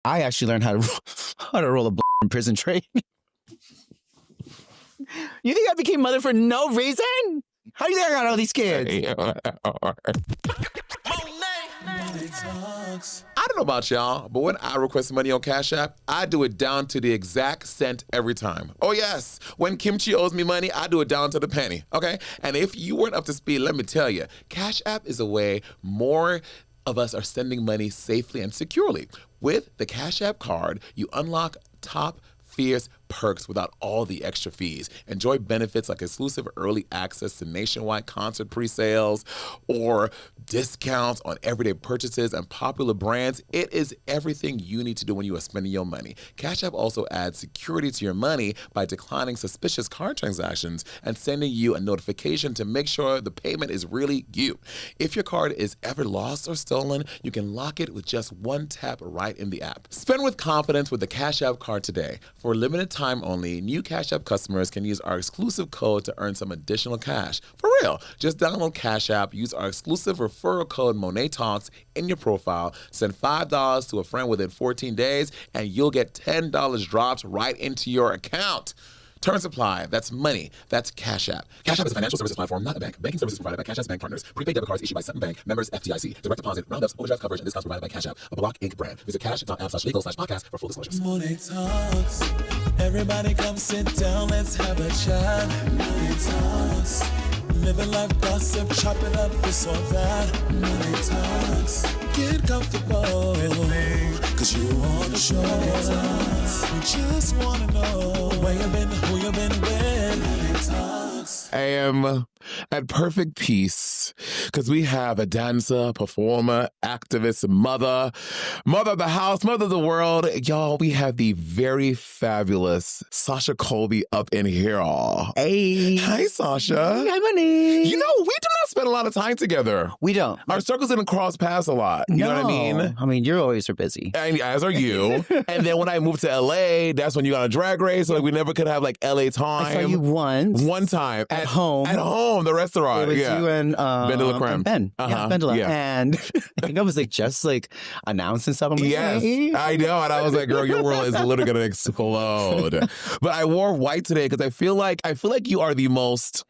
I actually learned how to roll a in prison train. You think I became mother for no reason? How do you think I got all these kids? I don't know about y'all, but when I request money on Cash App, I do it down to the exact cent every time. Oh yes, when Kimchi owes me money, I do it down to the penny, okay? And if you weren't up to speed, let me tell you, Cash App is a way more of us are sending money safely and securely. With the Cash App card, you unlock top fierce perks without all the extra fees. Enjoy benefits like exclusive early access to nationwide concert pre-sales or discounts on everyday purchases and popular brands. It is everything you need to do when you are spending your money. Cash App also adds security to your money by declining suspicious card transactions and sending you a notification to make sure the payment is really you. If your card is ever lost or stolen, you can lock it with just one tap right in the app. Spend with confidence with the Cash App card today. For a limited time only, new Cash App customers can use our exclusive code to earn some additional cash. For real, just download Cash App, use our exclusive referral code Monet Talks in your profile, send $5 to a friend within 14 days, and you'll get $10 dropped right into your account. Terms apply. That's money. That's Cash App. Cash App is a financial services platform, not a bank. Banking services provided by Cash App's bank partners. Prepaid debit cards issued by Sutton Bank. Members FDIC. Direct deposit, roundups, overdraft coverage, and discounts provided by Cash App. A Block Inc. brand. Visit cash.app/legal/podcast for full disclosures. Monet Talks. Everybody come sit down. Let's have a chat. Monet Talks. Living life gossip. Chop it up. This or that. Monet Talks. Get comfortable. Cause you on the show. Monet Talks. We just wanna know where you been, who you been with. Monet Talks. I am at perfect peace because we have a dancer, performer, activist, mother of the house, mother of the world. Y'all, we have the very fabulous Sasha Colby up in here. Hey. Hi, Sasha. Hi, Monét. You know, we do not spend a lot of time together. We don't. Our circles didn't cross paths a lot. You know what I mean? I mean, you always are busy. And as are you. And then when I moved to LA, that's when you got a Drag Race. So like, we never could have like LA time. I saw you once. One time. At home. At home, the restaurant. It was you and Ben de la Creme. And Ben. Yeah, Ben de la. And I think I was like just like announcing something. Like, yes, hey. I know. And I was like, girl, your world is literally going to explode. But I wore white today because I feel like you are the most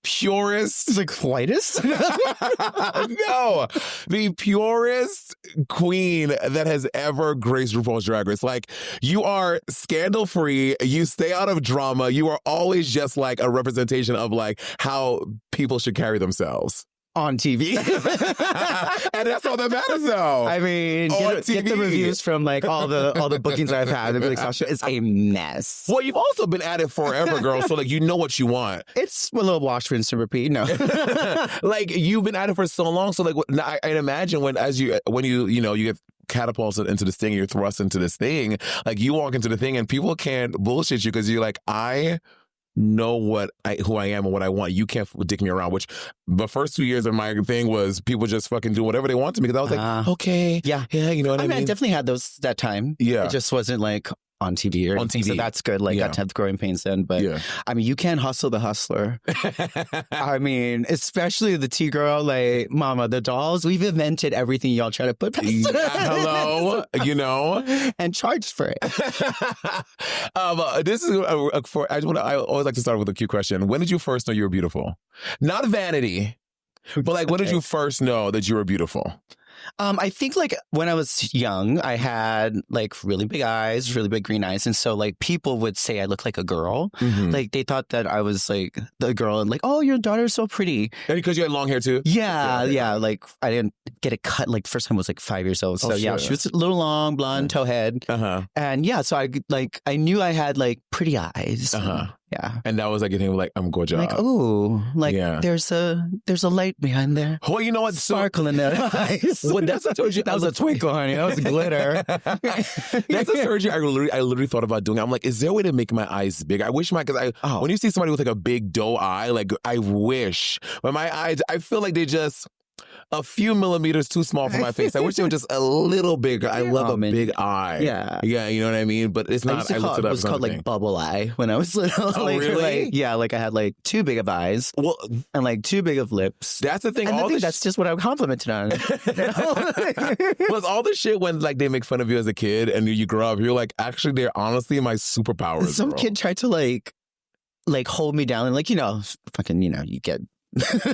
purest. Like whitest? No, the purest queen that has ever graced RuPaul's Drag Race. Like, you are scandal free. You stay out of drama. You are always just like a representation of like how people should carry themselves. On TV. And that's all that matters, though. I mean, get the reviews from like all the bookings I've had. They'd be like, Sasha is a mess. Well, you've also been at it forever, girl. So like, you know what you want. It's a little wash, rinse, and repeat. No, like you've been at it for so long. So like, I'd imagine when you get catapulted into this thing, you're thrust into this thing. Like you walk into the thing and people can't bullshit you because you're like, I know who I am and what I want. You can't dick me around, which the first 2 years of my thing was people just fucking do whatever they want to me because I was like, okay. Yeah, you know what I mean? I definitely had that time. Yeah. It just wasn't like on TV or anything. So that's good. Like, got to have the growing pains then. But I mean, you can't hustle the hustler. I mean, especially the T-girl, like, mama, the dolls, we've invented everything y'all try to put past hello, you know? And charged for it. This is, I always like to start with a cute question. When did you first know you were beautiful? Not vanity, but like, when did you first know that you were beautiful? I think like when I was young, I had like really big eyes, really big green eyes. And so like people would say I look like a girl. Mm-hmm. Like they thought that I was like the girl and like, oh, your daughter's so pretty. And because you had long hair too? Yeah. Like I didn't get it cut. Like first time I was like 5 years old. So yeah, she was a little long, blonde, towhead. And yeah, so I knew I had like pretty eyes. Yeah. And that was like, you think like, I'm gorgeous. Like, oh, like there's a light behind there. Well, you know what? Sparkle in their eyes. Well, that's what I told you. That was a twinkle, honey. That was glitter. That's a surgery I literally thought about doing. I'm like, is there a way to make my eyes big? I wish because when you see somebody with like a big doe eye, like I wish. But my eyes, I feel like they just, a few millimeters too small for my face. I wish they were just a little bigger. I love a big eye. Yeah. Yeah, you know what I mean? But it's not. It was called like bubble eye when I was little. Oh, really? Like I had like too big of eyes and like too big of lips. That's the thing. And that's just what I complimented on. Plus, all the shit when like they make fun of you as a kid and you grow up, you're like, actually, they're honestly my superpowers. Some kid tried to like hold me down and like, fucking, you get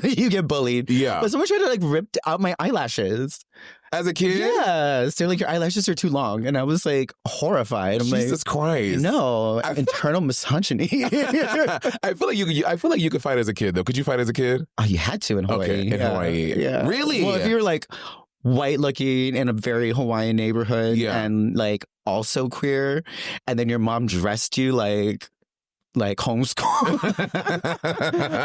you get bullied. Yeah. But someone tried to like rip out my eyelashes. As a kid? Yes. They're like, your eyelashes are too long. And I was like horrified. I'm Jesus Christ. No, internal misogyny. I feel like you could fight as a kid though. Could you fight as a kid? Oh, you had to in Hawaii. Okay, in Hawaii. Yeah. Really? Well, if you were like white looking in a very Hawaiian neighborhood and like also queer, and then your mom dressed you like homeschool.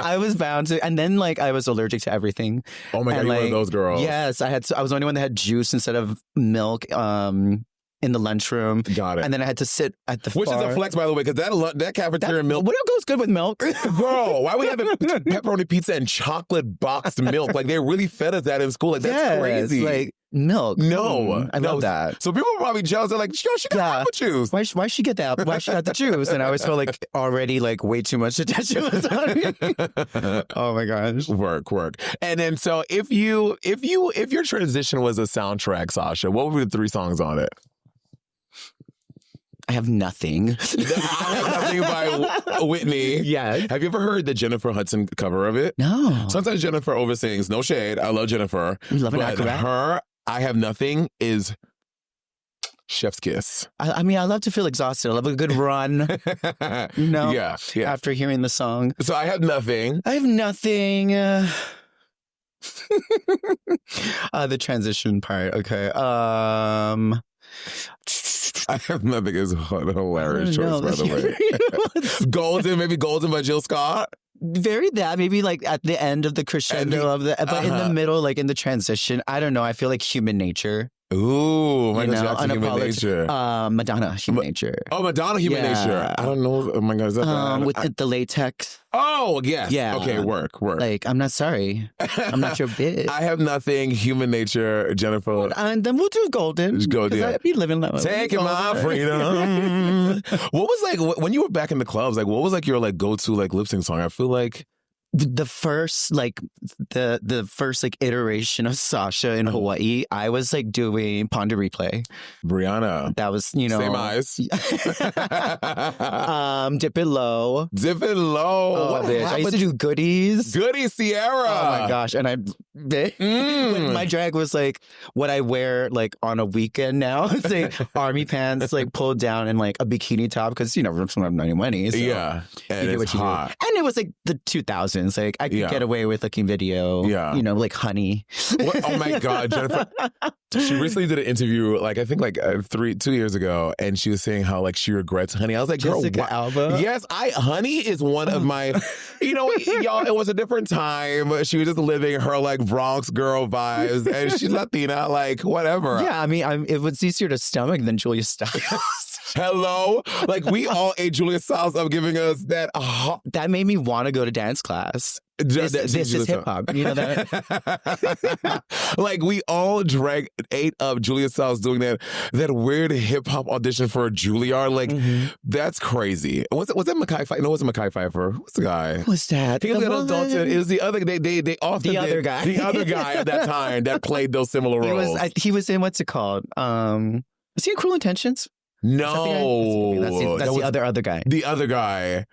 I was bound to, and then like I was allergic to everything. Oh my God, you were one of those girls. Yes, I was the only one that had juice instead of milk in the lunchroom. Got it. And then I had to sit at the Which is a flex, by the way, because that cafeteria milk. What goes good with milk? Bro, why we having pepperoni pizza and chocolate boxed milk? Like they really fed us that in school. Like that's crazy. Like milk. No. I love that. So people were probably jealous. They're like, yo, she got apple juice. Why she get that? Why she got the juice? And I always felt like already like way too much attention was on me. Oh my gosh. Work. And then so if your transition was a soundtrack, Sasha, what would be the 3 songs on it? I have nothing. I have nothing by Whitney. Yeah. Have you ever heard the Jennifer Hudson cover of it? No. Sometimes Jennifer oversings. No shade. I love Jennifer. You love an acrobat? Her I Have Nothing is chef's kiss. I mean, I love to feel exhausted. I love a good run. Yeah. After hearing the song. So I Have Nothing. I have nothing. The transition part. Okay. I Have Nothing is a hilarious choice, by the way. Golden by Jill Scott. Very that, maybe like at the end of the crescendo of the, but in the middle, like in the transition, I don't know. I feel like Human Nature. Ooh, Michael Jackson, Human Nature. Madonna, Human Nature. Oh, Madonna, Human Nature. I don't know. Oh my God, is that with the latex? Oh, yes. Yeah. Okay, work. Like, I'm not sorry. I'm not your bitch. I Have Nothing, Human Nature, Jennifer. And then we'll do Golden. Golden. I'd be living that way. Taking my freedom. What was like, when you were back in the clubs, like, what was like your like go-to like lip sync song? I feel like the first like the first like iteration of Sasha in Hawaii, I was like doing Ponder Replay. Brianna. That was, same eyes. Dip It Low. Dip It Low. Oh, bitch. I used to do Goodies. Goodies, Sierra. Oh my gosh. And my drag was like what I wear like on a weekend now. It's like army pants like pulled down and like a bikini top because rips don't have any money. So yeah. And it's hot. And it was like the 2000s. Like I could get away with looking video. Yeah. Like Honey. Oh my God, Jennifer. She recently did an interview, like I think like 2 years ago, and she was saying how like she regrets Honey. I was like, girl, Jessica Alba. Yes, Honey is one of my, y'all, it was a different time. She was just living her like Bronx girl vibes, and she's Latina, like whatever. Yeah, I mean, it was easier to stomach than Julia Stiles. Hello? Like we all ate Julia Stiles up giving us that. That made me want to go to dance class. This is hip hop. You know that? Like we all ate up Julia Stiles doing that weird hip hop audition for Juilliard. Like that's crazy. Was that Mekhi Phifer? No, it wasn't Mekhi Phifer. Who's the guy? Who's that? He was an adult. It was the other. They often the other guy. The other guy at that time that played those similar roles. He was in what's it called? Was he in Cruel Intentions? No, that's the other guy. The other guy.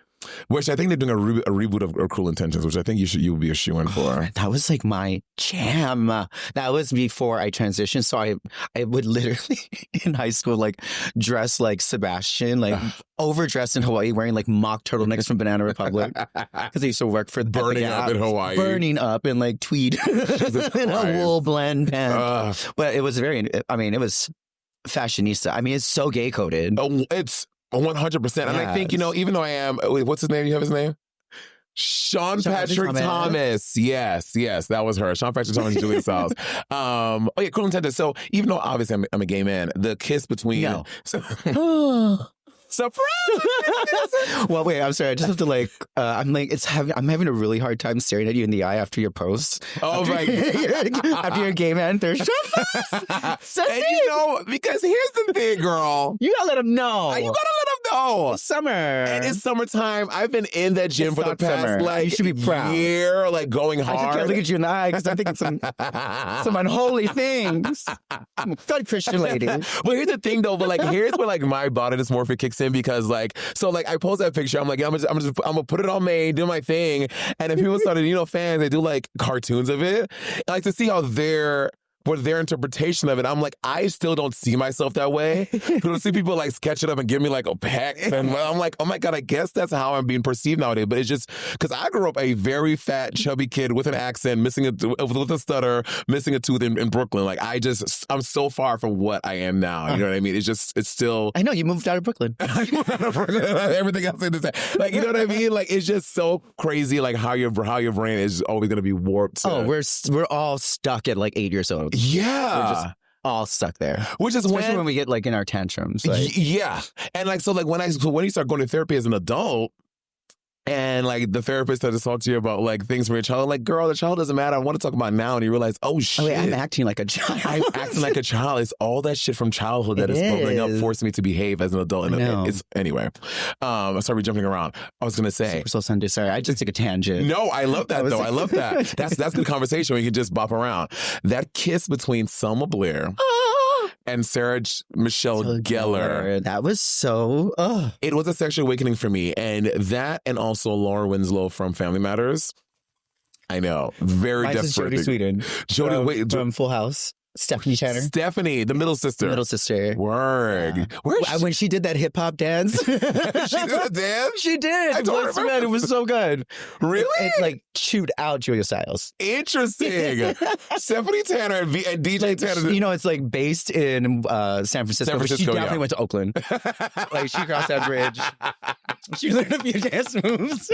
Which I think they're doing a reboot of Cruel Intentions, which I think you would be a shoo-in for. That was like my jam. That was before I transitioned. So I would literally in high school like dress like Sebastian, like overdressed in Hawaii, wearing like mock turtlenecks from Banana Republic because I used to work for burning up in Hawaii, burning up in like tweed in a wool blend pant. But it was it was fashionista. I mean, it's so gay coded. Oh, it's 100%. And I think, even though I am, what's his name? You have his name? Sean Patrick Thomas. Yes, that was her. Sean Patrick Thomas and Julia Stiles. Cruel Intentions. So even though obviously I'm a gay man, the kiss between... No. Surprise! Well, wait, I'm sorry. I just have to I'm having a really hard time staring at you in the eye after your post. Oh my God. After your gay man thirst. And because here's the thing, girl. You gotta let him know. You gotta let him know. It's summer. And it's summertime. I've been in that gym for the past you should be proud. year, going hard. I just can't look at you in the eye because I'm thinking some unholy things. Good Christian lady. But here's the thing, though. But here's where my body dysmorphia kicks in because I post that picture. I'm like, I'm gonna put it on May, do my thing, and if people started, fans, they do cartoons of it, and to see how their interpretation of it, I'm like, I still don't see myself that way. To see people sketch it up and give me a peck, and I'm like, oh my God, I guess that's how I'm being perceived nowadays. But it's just because I grew up a very fat, chubby kid with an accent, with a stutter, missing a tooth in Brooklyn. I'm so far from what I am now. You know what I mean? It's still. I know you moved out of Brooklyn. I moved out of Brooklyn. Everything else in this, you know what I mean? It's just so crazy, how your brain is always going to be warped. We're all stuck at 8 years old. Yeah. We're just all stuck there. Which is especially when we get in our tantrums. Yeah. And when you start going to therapy as an adult, and the therapist started to talk to you about things from your childhood, girl, the child doesn't matter. I want to talk about now. And you realize, oh shit, wait, I'm acting like a child. I'm acting like a child. It's all that shit from childhood that is bubbling up, forcing me to behave as an adult. And anyway. Sorry, jumping around. I was gonna say, Super Soul Sunday. Sorry, I just took a tangent. No, I love that though. I love that. That's good conversation where you can just bop around. That kiss between Selma Blair and Sarah Michelle Gellar. That was so. It was a sexual awakening for me, and also Laura Winslow from Family Matters. I know, very desperate. Jodie Sweden. From Full House. Stephanie Tanner. Stephanie, the middle sister. Word. Yeah. When she did that hip hop dance. She did a dance? She did. It was so good. Really? It chewed out Julia Stiles. Interesting. Stephanie Tanner and DJ Tanner. It's based in San Francisco. But she definitely went to Oakland. She crossed that bridge. She learned a few dance moves.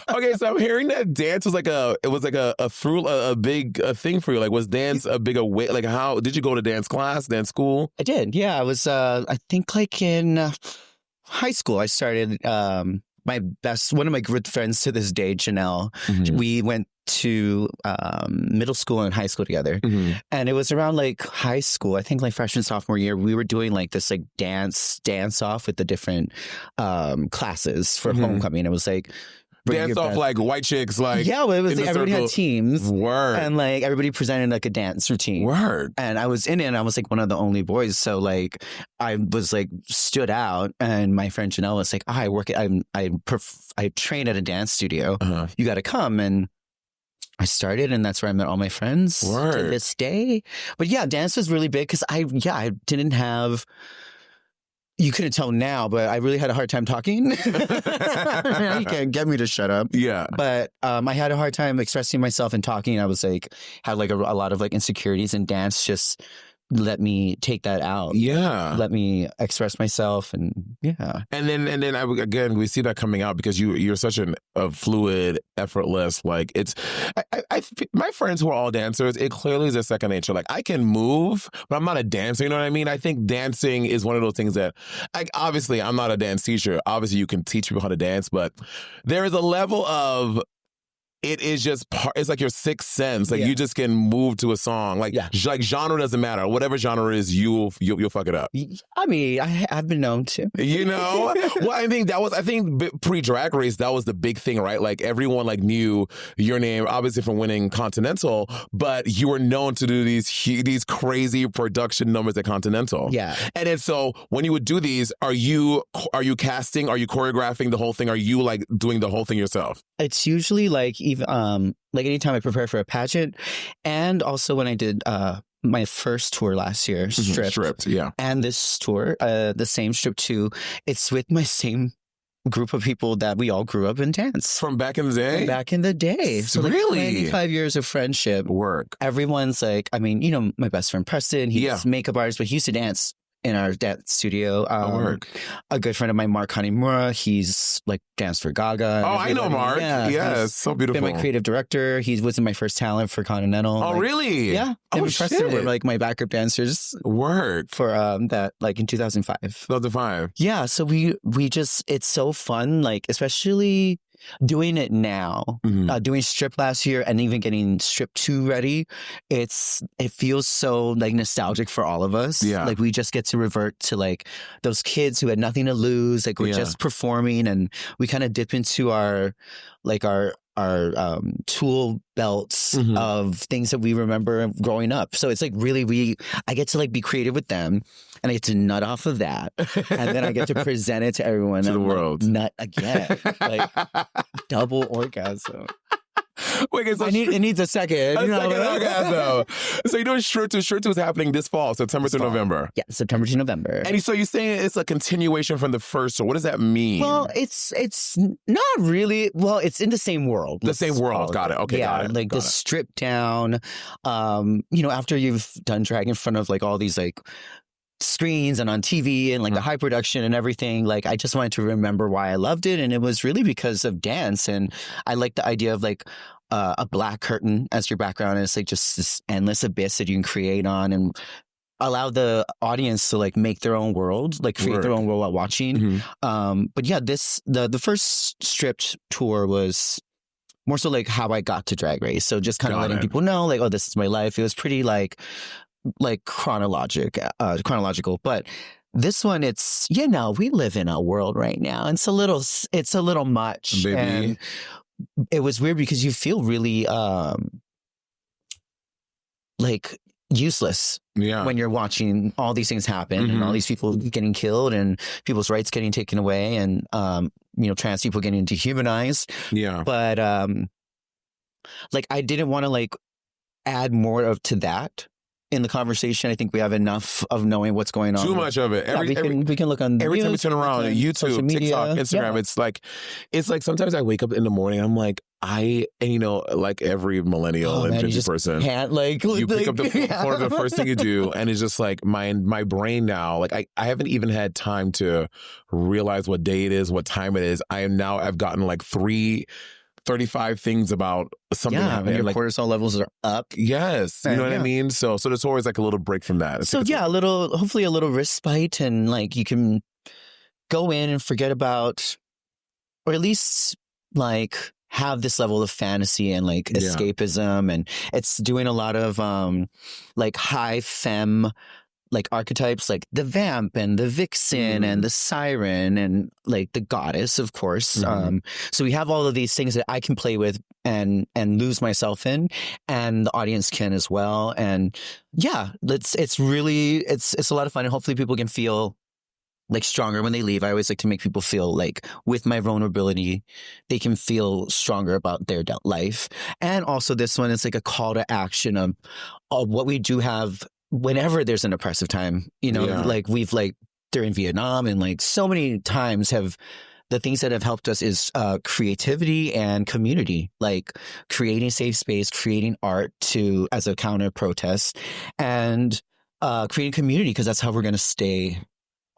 Okay, so I'm hearing that dance was a big thing for you. Was dance a big away? How did you go to dance class, dance school? I did. Yeah, I was. I think in high school, I started. One of my good friends to this day, Janelle. Mm-hmm. We went to middle school and high school together, and it was around high school. I think freshman, sophomore year, we were doing this dance off with the different classes for homecoming. It was dance off white chicks, yeah. Well, it was everybody had teams. Word. And everybody presented a dance routine. Word. And I was in it, and I was one of the only boys. So I was stood out, and my friend Janelle was I train at a dance studio. You got to come. And I started, and that's where I met all my friends to this day. But yeah, dance was really big because I didn't have. You couldn't tell now, but I really had a hard time talking. You can't get me to shut up. Yeah. But I had a hard time expressing myself and talking. I was had a lot of insecurities, and dance just let me take that out. Yeah. Let me express myself, and yeah. And then we see that coming out because you're such a fluid, effortless, it's my friends who are all dancers, it clearly is their second nature. I can move, but I'm not a dancer, you know what I mean? I think dancing is one of those things that obviously I'm not a dance teacher. Obviously you can teach people how to dance, but there is a level of it is just it's your sixth sense. You just can move to a song. Genre doesn't matter. Whatever genre it is, you'll fuck it up. I mean, I've been known to. Well, I think pre-Drag Race, that was the big thing, right? Everyone knew your name, obviously from winning Continental, but you were known to do these crazy production numbers at Continental. Yeah. And then so when you would do these, are you casting? Are you choreographing the whole thing? Are you doing the whole thing yourself? It's usually even anytime I prepare for a pageant, and also when I did my first tour last year, Stripped, yeah, and this tour, the same Stripped too. It's with my same group of people that we all grew up in dance from back in the day. So really, 25 years of friendship. Work. Everyone's my best friend Preston. He's makeup artist, but he used to dance in our dance studio. A good friend of mine, Mark Hanimura, he's like danced for Gaga. Oh, I know Mark. Yeah, yes, so beautiful. Been my creative director. He was in my first talent for Continental. Oh, really? Yeah. Oh, shit. Were like my backup dancers. Work for that like in 2005. 2005. Yeah. So we just, it's so fun. Like especially doing it now, doing Strip last year and even getting Strip 2 ready, it feels so like nostalgic for all of us. Yeah. Like we just get to revert to like those kids who had nothing to lose. Like we're just performing and we kind of dip into our tool belts of things that we remember growing up. So it's like really I get to like be creative with them and I get to nut off of that. And then I get to present it to everyone. To the world. Like, nut again. Like double orgasm. Wait, so it needs a second. Orgasm. So you're doing Strip 2. Strip 2 is happening this fall, September to November. Yeah, September to November. And so you're saying it's a continuation from the first. So what does that mean? Well, it's not really. Well, it's in the same world. The same world. Got it. Okay. Yeah, got it. like the stripped down. After you've done drag in front of like all these like screens and on TV and like the high production and everything, like I just wanted to remember why I loved it, and it was really because of dance. And I like the idea of like a black curtain as your background, and it's like just this endless abyss that you can create on and allow the audience to like make their own world, like create their own world while watching. But yeah, the first Stripped tour was more so like how I got to Drag Race. So just kind of letting people know like, oh, this is my life. It was pretty like chronological. But this one, it's, we live in a world right now. And it's a little much. Baby. And it was weird because you feel really like useless when you're watching all these things happen and all these people getting killed and people's rights getting taken away and trans people getting dehumanized. But like I didn't want to like add more to that in the conversation. I think we have enough of knowing what's going on. Too much of it. We can look on every news, time we turn around, YouTube, TikTok, Instagram. It's like sometimes I wake up in the morning. I'm like, like every millennial and Gen Z person, you pick up the phone, the first thing you do, and it's just like my brain now. Like I haven't even had time to realize what day it is, what time it is. I've gotten like 35 things about something happening. Your cortisol levels are up. Yes. You know what I mean? So there's always like a little break from that. Hopefully a little respite, and like you can go in and forget about, or at least like have this level of fantasy and like escapism. And it's doing a lot of like high femme like archetypes, like the vamp and the vixen and the siren and like the goddess, of course. So we have all of these things that I can play with and lose myself in, and the audience can as well. And it's a lot of fun, and hopefully people can feel like stronger when they leave. I always like to make people feel like with my vulnerability, they can feel stronger about their life. And also this one is like a call to action of what we do have whenever there's an oppressive time, like we've like during Vietnam, and like so many times have the things that have helped us is creativity and community, like creating safe space, creating art as a counter protest, and creating community, because that's how we're going to stay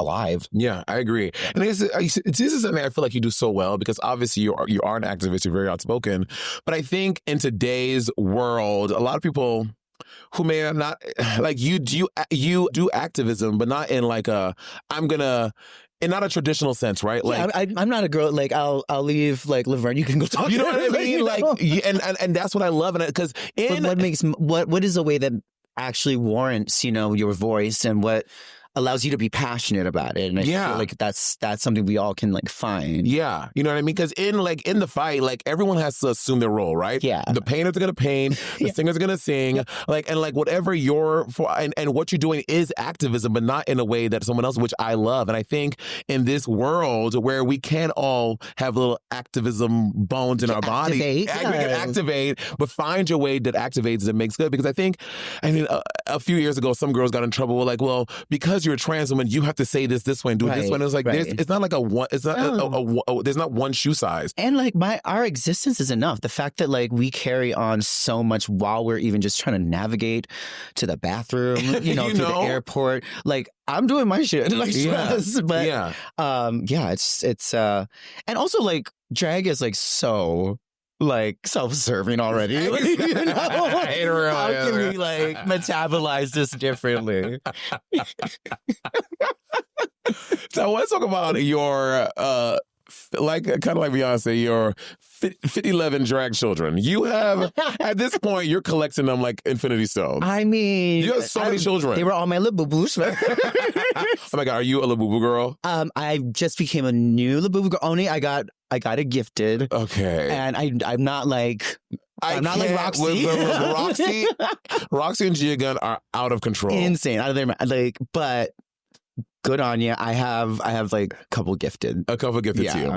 alive. Yeah, I agree. And this is something I feel like you do so well, because obviously you are an activist, you're very outspoken. But I think in today's world, a lot of people who may have not, like you do activism, but not in like in not a traditional sense, right? Like I'm not a girl. Like I'll leave like Laverne. You can go talk. You know what I mean? Like, and that's what I love. And because what is a way that actually warrants your voice, and what allows you to be passionate about it. And I feel like that's something we all can like find. Yeah. You know what I mean? Because in the fight, like everyone has to assume their role, right? Yeah. The painters are going to paint, the singers are going to sing, and whatever you're for, and what you're doing is activism, but not in a way that someone else, which I love. And I think in this world where we can all have little activism bones in our body, we can activate, but find your way that activates and makes good. Because I think, a few years ago, some girls got in trouble with like, well, because because you're a trans woman, you have to say this way and do it this way. And it's like, it's not like a one, it's not, there's not one shoe size. And like our existence is enough. The fact that like we carry on so much while we're even just trying to navigate to the bathroom, to the airport. Like I'm doing my shit. Like, but it's and also like drag is like so like self-serving already. How can we like metabolize this differently? So I want to talk about your like kind of like Beyonce, your 50-11 drag children. You have, at this point, you're collecting them like Infinity Stones. I mean, you have so many children. They were all my Labubu's. Oh my God, are you a Labubu girl? I just became a new Labubu girl. Only I got it gifted. Okay. And I'm not like... I'm not like Roxy. Roxy and Gia Gunn are out of control. Insane. Out of their like, but good on you. I have like a couple gifted. To you.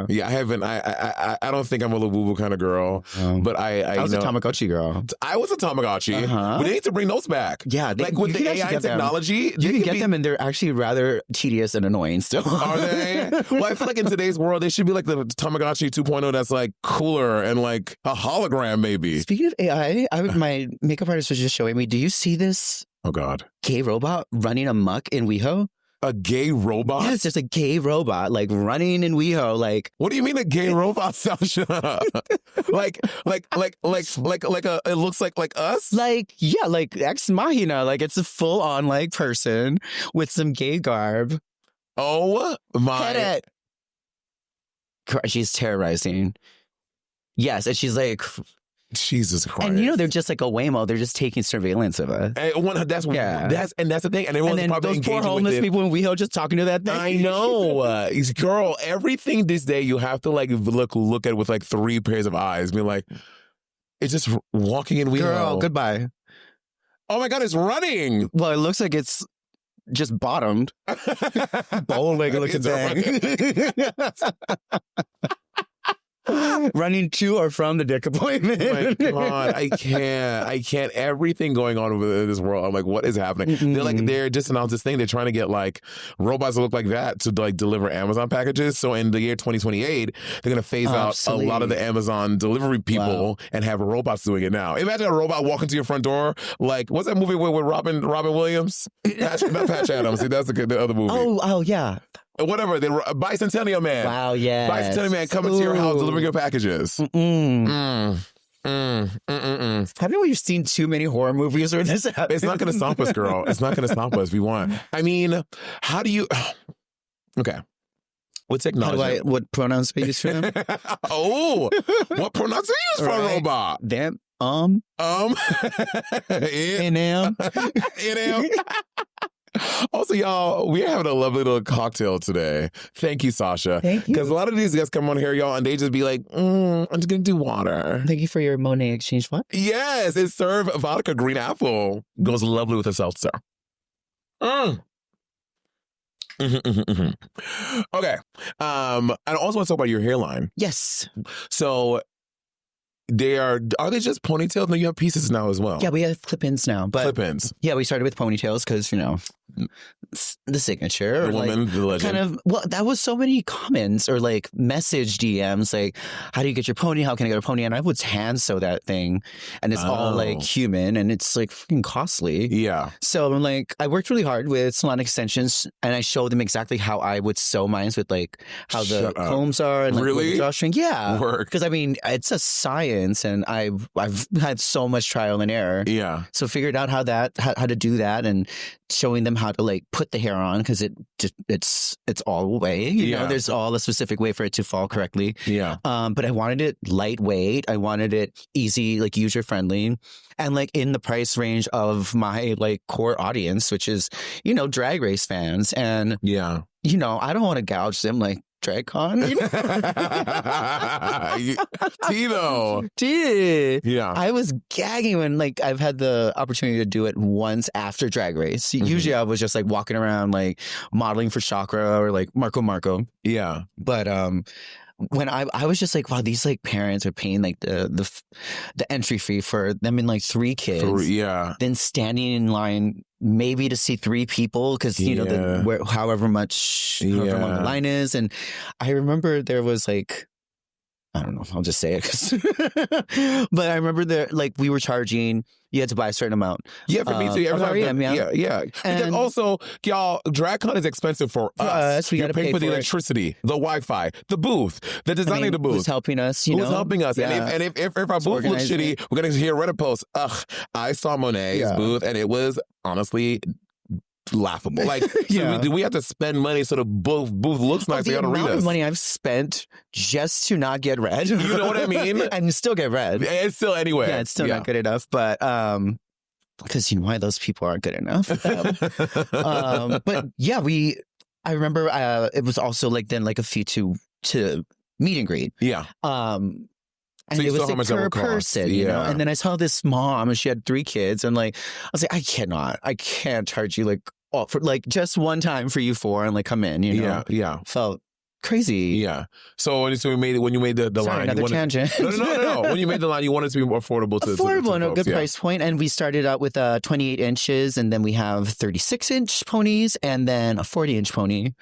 Yeah, I haven't. I don't think I'm a Labubu kind of girl, but I was a Tamagotchi girl. I was a Tamagotchi. But they need to bring those back. Yeah, like with the AI technology, you can get them, and they're actually rather tedious and annoying still. Are they? Well, I feel like in today's world, they should be like the Tamagotchi 2.0 that's like cooler and like a hologram, maybe. Speaking of AI, my makeup artist was just showing me. Do you see this? Oh God, gay robot running amok in WeHo? A gay robot? Yes, there's a gay robot like running in WeHo. Like, what do you mean a gay robot, Sasha? like it looks like us? Like, yeah, like Ex Machina. Like it's a full on like person with some gay garb. Oh my! She's terrorizing. Yes, and she's like. Jesus Christ. And they're just like a Waymo. They're just taking surveillance of us. That's the thing. And everyone's probably those poor homeless people in WeHo just talking to that thing. I know. Girl, everything this day you have to like look at with like 3 pairs of eyes. Be like, it's just walking in WeHo. Girl, goodbye. Oh my God, it's running. Well, it looks like it's just bottomed. Bowling looking thing. Running to or from the dick appointment. Oh my God, I can't. Everything going on in this world, I'm like, what is happening? Mm-hmm. They're just announced this thing. They're trying to get like robots that look like that to like deliver Amazon packages. So in the year 2028, they're going to phase out a lot of the Amazon delivery people and have robots doing it now. Imagine a robot walking to your front door. Like, what's that movie with Robin Williams? Not Patch Adams. See, that's the other movie. Oh yeah. Whatever, the Bicentennial Man. Wow, yeah. Bicentennial Man coming to your house, delivering your packages. Haven't we seen too many horror movies where this happens? It's not going to stop us, girl. It's not going to stop us. We want. I mean, how do you... Okay. What technology? What pronouns do you use for them? What pronouns do you use for a robot? Them. NM. Also, y'all, we're having a lovely little cocktail today. Thank you, Sasha. Thank you. Because a lot of these guys come on here, y'all, and they just be like, I'm just going to do water. Thank you for your Monet exchange. What? Yes, it's served vodka green apple. Goes lovely with a seltzer. Okay. I also want to talk about your hairline. Yes. So... are they just ponytails? No, you have pieces now as well. Yeah, we have clip-ins now. Clip-ins. Yeah, we started with ponytails because, the signature. The woman, the legend. Kind of, well, that was so many comments or like message DMs like, how do you get your pony? How can I get a pony? And I would hand sew that thing. And it's all like human and it's like freaking costly. Yeah. So I'm like, I worked really hard with salon extensions and I showed them exactly how I would sew mine with like how the combs are. And like, really? The drawstring. Yeah. Work. Because I mean, it's a science and I've had so much trial and error. Yeah. So figured out how to do that and showing them how to like put the hair on because it's all the way. You know, there's all a specific way for it to fall correctly. Yeah. But I wanted it lightweight. I wanted it easy, like user friendly, and like in the price range of my like core audience, which is Drag Race fans. And I don't want to gouge them like DragCon. T. Yeah. I was gagging when like I've had the opportunity to do it once after Drag Race. Usually I was just like walking around like modeling for Chakra or like Marco. Yeah. But when I was just like, wow, these like parents are paying like the entry fee for them and like 3 kids. Then standing in line maybe to see 3 people because, you know, however long the line is. And I remember there was like, I don't know, I'll just say it. But I remember like we were charging, you had to buy a certain amount. Yeah, for me too. Yeah. Because also, y'all, DragCon is expensive for us. We You're paying for the electricity, the Wi-Fi, the booth, the designing the booth. Who's helping us, you know? Who's helping us. Yeah. And if our booth looks shitty, we're going to hear Reddit posts. I saw Monet's booth and it was honestly laughable. Like, do we have to spend money so the booth looks nice? The amount of money I've spent just to not get read. You know what I mean? And still get read. It's still anyway. Yeah, it's still not good enough. But because you know why those people aren't good enough. But yeah, I remember it was also like then like a fee to meet and greet. Yeah. And so it was like per person, you know. And then I saw this mom, and she had 3 kids, and like I was like, I can't charge you like for like just one time for you 4 and like come in, you know. Yeah. Felt crazy. Yeah. So when you made the line, another tangent. No. When you made the line, you wanted it to be more affordable and a good price point. And we started out with 28 inches, and then we have 36-inch ponies, and then a 40-inch pony,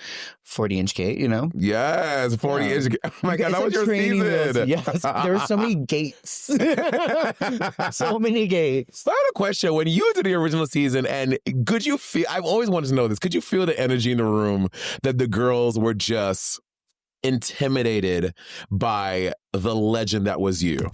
40-inch gate. You know. Yes, 40-inch. Oh my God, that was your season. Yes, there were so many gates. So many gates. So I had a question. When you did the original season, and could you feel? I've always wanted to know this. Could you feel the energy in the room that the girls were just intimidated by the legend that was you?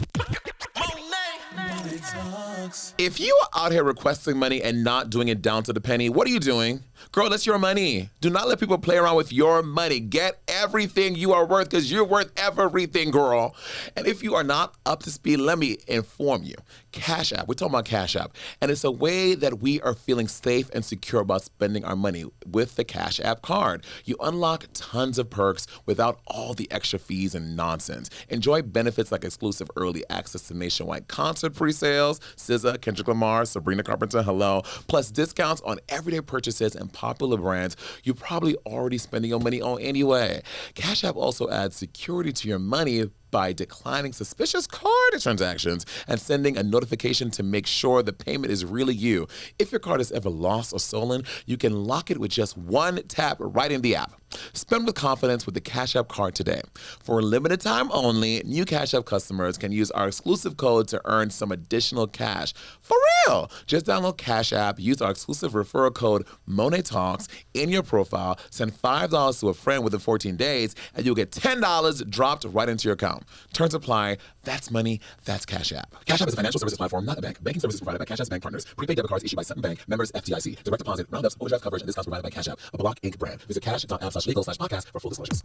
If you are out here requesting money and not doing it down to the penny, what are you doing? Girl, that's your money. Do not let people play around with your money. Get everything you are worth because you're worth everything, girl. And if you are not up to speed, let me inform you. Cash App, we're talking about Cash App. And it's a way that we are feeling safe and secure about spending our money with the Cash App card. You unlock tons of perks without all the extra fees and nonsense. Enjoy benefits like exclusive early access to nationwide concert pre-sales, SZA, Kendrick Lamar, Sabrina Carpenter, hello, plus discounts on everyday purchases and popular brands you're probably already spending your money on anyway. Cash App also adds security to your money by declining suspicious card transactions and sending a notification to make sure the payment is really you. If your card is ever lost or stolen, you can lock it with just one tap right in the app. Spend with confidence with the Cash App card today. For a limited time only, new Cash App customers can use our exclusive code to earn some additional cash. For real! Just download Cash App, use our exclusive referral code Monet Talks in your profile, send $5 to a friend within 14 days, and you'll get $10 dropped right into your account. Terms apply. That's money. That's Cash App. Cash App is a financial services platform, not a bank. Banking services provided by Cash App's bank partners. Prepaid debit cards issued by Sutton Bank. Members FDIC. Direct deposit, roundups, overdraft coverage, and discounts provided by Cash App. A Block Inc. brand. Visit cash.app/legal/podcast for full disclosures.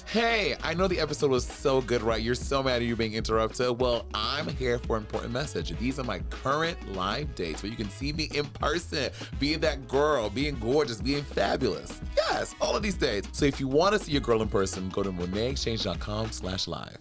Hey, I know the episode was so good, right? You're so mad at you being interrupted. Well, I'm here for an important message. These are my current live dates where you can see me in person, being that girl, being gorgeous, being fabulous. Yes, all of these dates. So if you want to see your girl in person, go to monetexchange.com/live.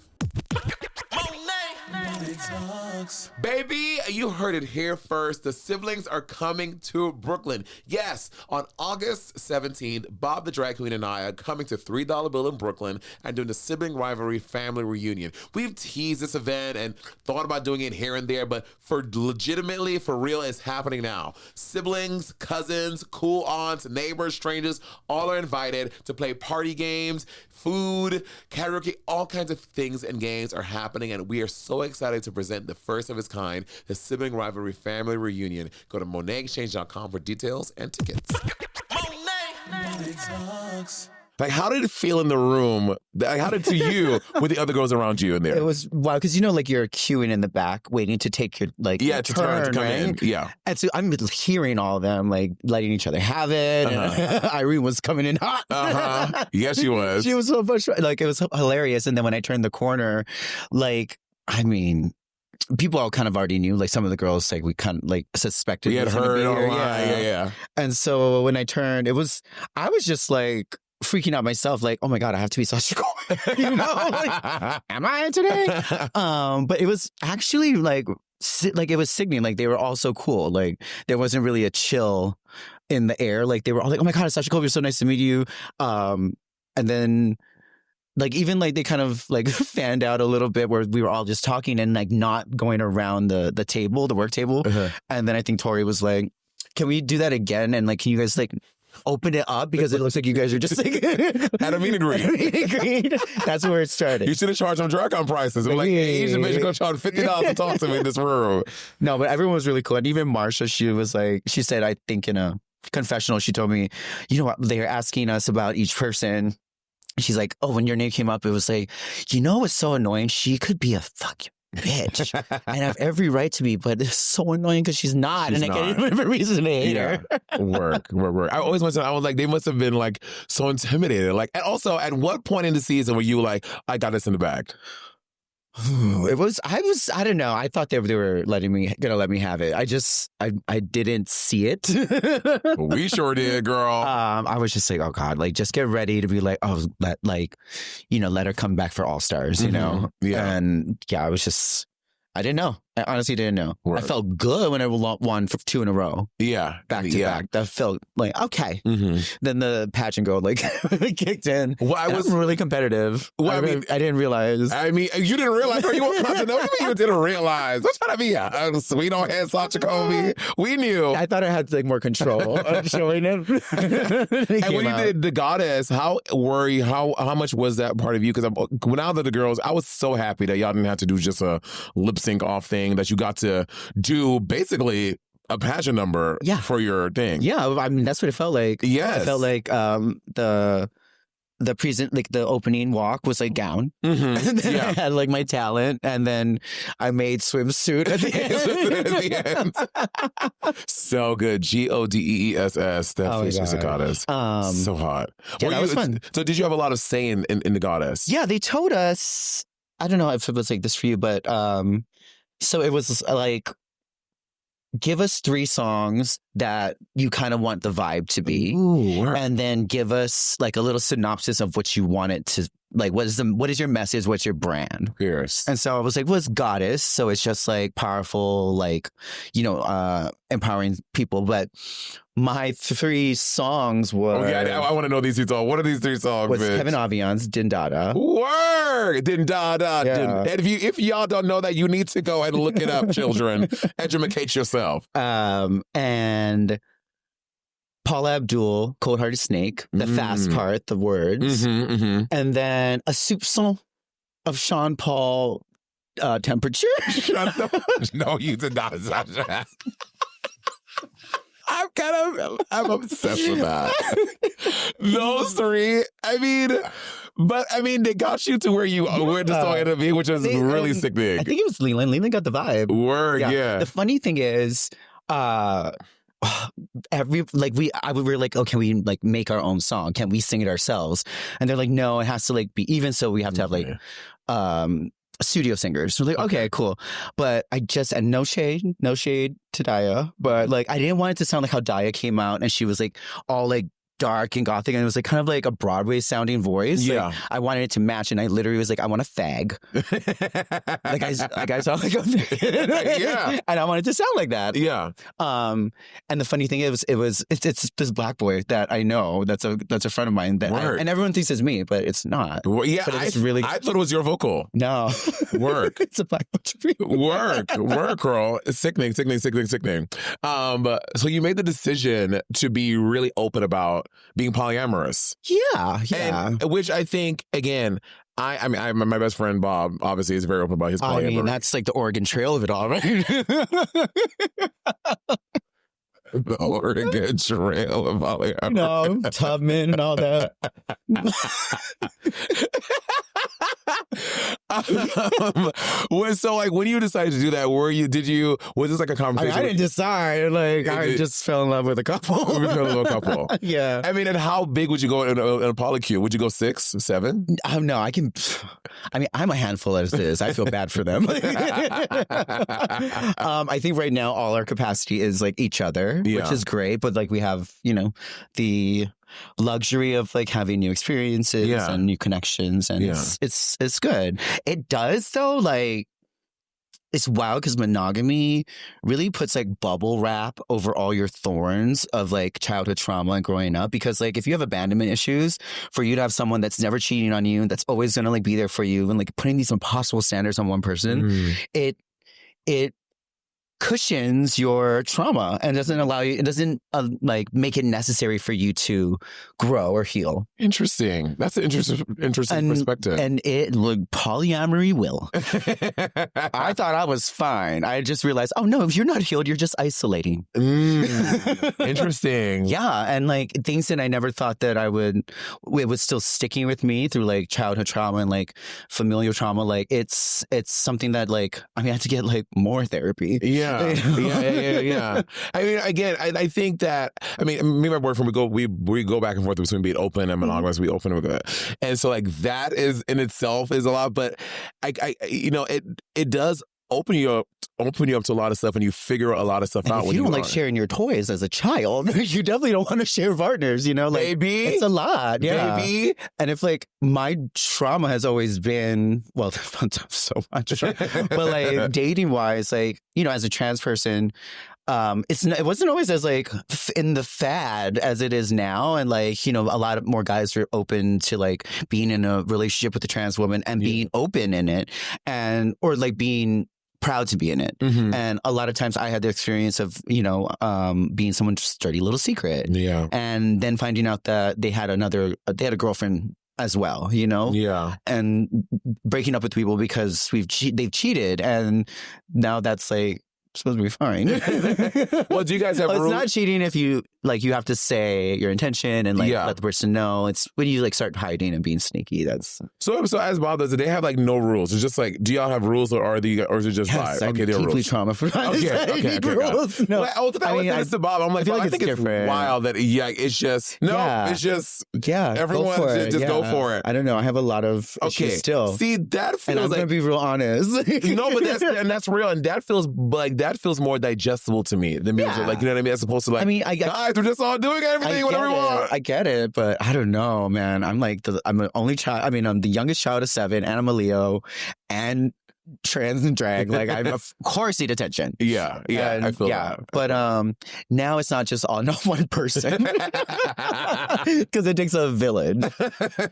Baby, you heard it here first. The siblings are coming to Brooklyn. Yes, on August 17th, Bob the Drag Queen and I are coming to $3 Bill in Brooklyn and doing the Sibling Rivalry Family Reunion. We've teased this event and thought about doing it here and there, but for real, it's happening now. Siblings, cousins, cool aunts, neighbors, strangers, all are invited to play party games, food, karaoke, all kinds of things and games are happening, and we are so excited to present the first of its kind, the Sibling Rivalry Family Reunion. Go to monetexchange.com for details and tickets. Monet Talks. Like, how did it feel in the room? Like, how did it to you with the other girls around you in there? It was wild because, you know, like you're queuing in the back waiting to take your, like, your turn to come in. Yeah. And so I'm hearing all of them, like, letting each other have it. And Irene was coming in hot. Yes, she was. She was so much, like, it was hilarious. And then when I turned the corner, like, I mean, people all kind of already knew, like some of the girls, like we kind of like suspected. We had heard it online. Yeah. And so when I turned, I was just like freaking out myself, like, oh my God, I have to be Sasha Colby. You know, like, am I today? But it was actually like it was sickening. Like they were all so cool. Like there wasn't really a chill in the air. Like they were all like, oh my God, Sasha Colby, so nice to meet you. And then like even like they kind of like fanned out a little bit where we were all just talking and like not going around the table, the work table. And then I think Tori was like, can we do that again? And like, can you guys like open it up because it looks like you guys are just like at a meet and greet. That's where it started. You should have charged them DragCon prices. I'm like, hey, Asian bitch, gonna charge $50 to talk to me in this room. No, but everyone was really cool. And even Marsha, she said, I think in a confessional, she told me, you know what, they're asking us about each person. She's like, oh, when your name came up, it was like, you know what's so annoying? She could be a fucking bitch and have every right to be, but it's so annoying because she's not. I can't even have a reason to hate her. Work. I always I was like, they must have been like so intimidated. Like, and also, at what point in the season were you like, I got this in the bag? I don't know. I thought they were gonna let me have it. I didn't see it. We sure did, girl. I was just like, oh God, like just get ready to be like, oh, let her come back for All Stars, you know? Yeah. And yeah, I didn't know. I honestly didn't know. I felt good when I won for 2 in a row. Yeah. Back to back. That felt like, okay. Then the pageant girl like kicked in. Well, I was really competitive. Well, I didn't realize. I mean, you didn't realize, or you were confident. What do you mean you didn't realize? What's trying to be sweet on head Sasha Colby? We knew. I thought I had like more control of showing it. And when you did the goddess, how much was that part of you? Because when I was the girls, I was so happy that y'all didn't have to do just a lip sync off thing, that you got to do basically a pageant number for your thing. Yeah, I mean, that's what it felt like. Yes. It felt like the opening walk was like gown. And then I had like my talent, and then I made swimsuit at the end. So good. GODEESS. That face was a goddess. So hot. Yeah, that was fun. So did you have a lot of say in the goddess? Yeah, they told us, I don't know if it was like this for you, but so it was like, give us 3 songs that you kind of want the vibe to be. Ooh, and then give us like a little synopsis of what you want it to, like, what is your message? What's your brand? Yes. And so I was like, well, it's goddess. So it's just like powerful, like, empowering people. But my 3 songs were... Oh, yeah, I want to know these 3 songs. What are these 3 songs, was Kevin Avian's Din Dada. Word! Din Dada. Yeah. And if y'all don't know that, you need to go and look it up, children. Educate yourself. And Paula Abdul, Cold Hearted Snake, the fast part, the words. And then a soupçon of Sean Paul, Temperature. No, you did not, Sasha. I'm obsessed with that. Those 3, they got you to where the song ended up being, which was really sickening. I think it was Leland. Leland got the vibe. Word, yeah. The funny thing is, we were like, oh, can we like make our own song? Can we sing it ourselves? And they're like, no, it has to like be even. So we have to have like studio singers. So like, okay, cool. But and no shade to Daya, but like I didn't want it to sound like how Daya came out and she was like all like dark and gothic, and it was like kind of like a Broadway sounding voice. Yeah. Like, I wanted it to match, and I literally was like, I want a fag. I sound like a fag. Yeah. And I wanted to sound like that. Yeah. And the funny thing is, it's this black boy that I know that's a friend of mine and everyone thinks it's me, but it's not. Well, yeah, but I thought it was your vocal. No. Work. It's a black boy. Work, girl. It's sickening. So you made the decision to be really open about being polyamorous. Yeah. And, which I think, again, my best friend Bob obviously is very open about his polyamory. I mean, that's like the Oregon Trail of it all, right? The Oregon Trail of polyamory. No, Tubman and all that. So like when you decided to do that, was this like a conversation? I didn't decide. Like I just fell in love with a couple. Yeah. I mean, and how big would you go in a polycule? Would you go 6, 7? No, I'm a handful as it is. I feel bad for them. I think right now all our capacity is like each other, which is great. But like we have, the luxury of like having new experiences and new connections, and it's good. It does though, like it's wild because monogamy really puts like bubble wrap over all your thorns of like childhood trauma and growing up. Because like if you have abandonment issues, for you to have someone that's never cheating on you, that's always gonna like be there for you, and like putting these impossible standards on one person, it cushions your trauma and doesn't allow you, it doesn't like make it necessary for you to grow or heal. Interesting. That's an interesting perspective. And it, look, polyamory will. I thought I was fine. I just realized, oh no, if you're not healed, you're just isolating. Interesting. Yeah. And like things that I never thought that it was still sticking with me through like childhood trauma and like familial trauma. Like it's something that like, I mean, I had to get like more therapy. Yeah. Yeah. I mean, again, I think that, I mean, me and my boyfriend, we go back and forth between being open and monogamous. We open and we go, and so like that is in itself is a lot, but I you know, it does open you up to a lot of stuff, and you figure a lot of stuff out. If you don't like sharing your toys as a child, you definitely don't want to share partners, you know? Like, baby, it's a lot. Yeah. Baby. And if like my trauma has always been, well, so much, but like dating wise, like, you know, as a trans person, it wasn't always as like in the fad as it is now, and like, you know, a lot of more guys are open to like being in a relationship with a trans woman and being open in it, and or like being proud to be in it. And a lot of times I had the experience of, you know, being someone's dirty little secret. Yeah. And then finding out that they had a girlfriend as well, you know? Yeah. And breaking up with people because they've cheated, and now that's like supposed to be fine. Well, do you guys have rules? It's not cheating if you you have to say your intention and like let the person know. It's when you like start hiding and being sneaky. That's so as Bob does, they have like no rules. It's just like, do y'all have rules, or is it just vibe? Okay, there are rules. Okay, rules. No, that's the Bob. I'm like, I think it's wild that it's just everyone just go for it. I don't know. I have a lot of issues still. See, that feels and I'm gonna be real honest. No, but that's real, and that feels more digestible to me than music. Like, you know what I mean? As opposed to like, I mean, guys, we're just all doing everything whatever we want. I get it, but I don't know, man. I'm like, I'm an only child. I mean, I'm the youngest child of 7, and I'm a Leo, and trans and drag. Like, I of course need attention. Yeah, I feel that. But now it's not just on one person, because it takes a village.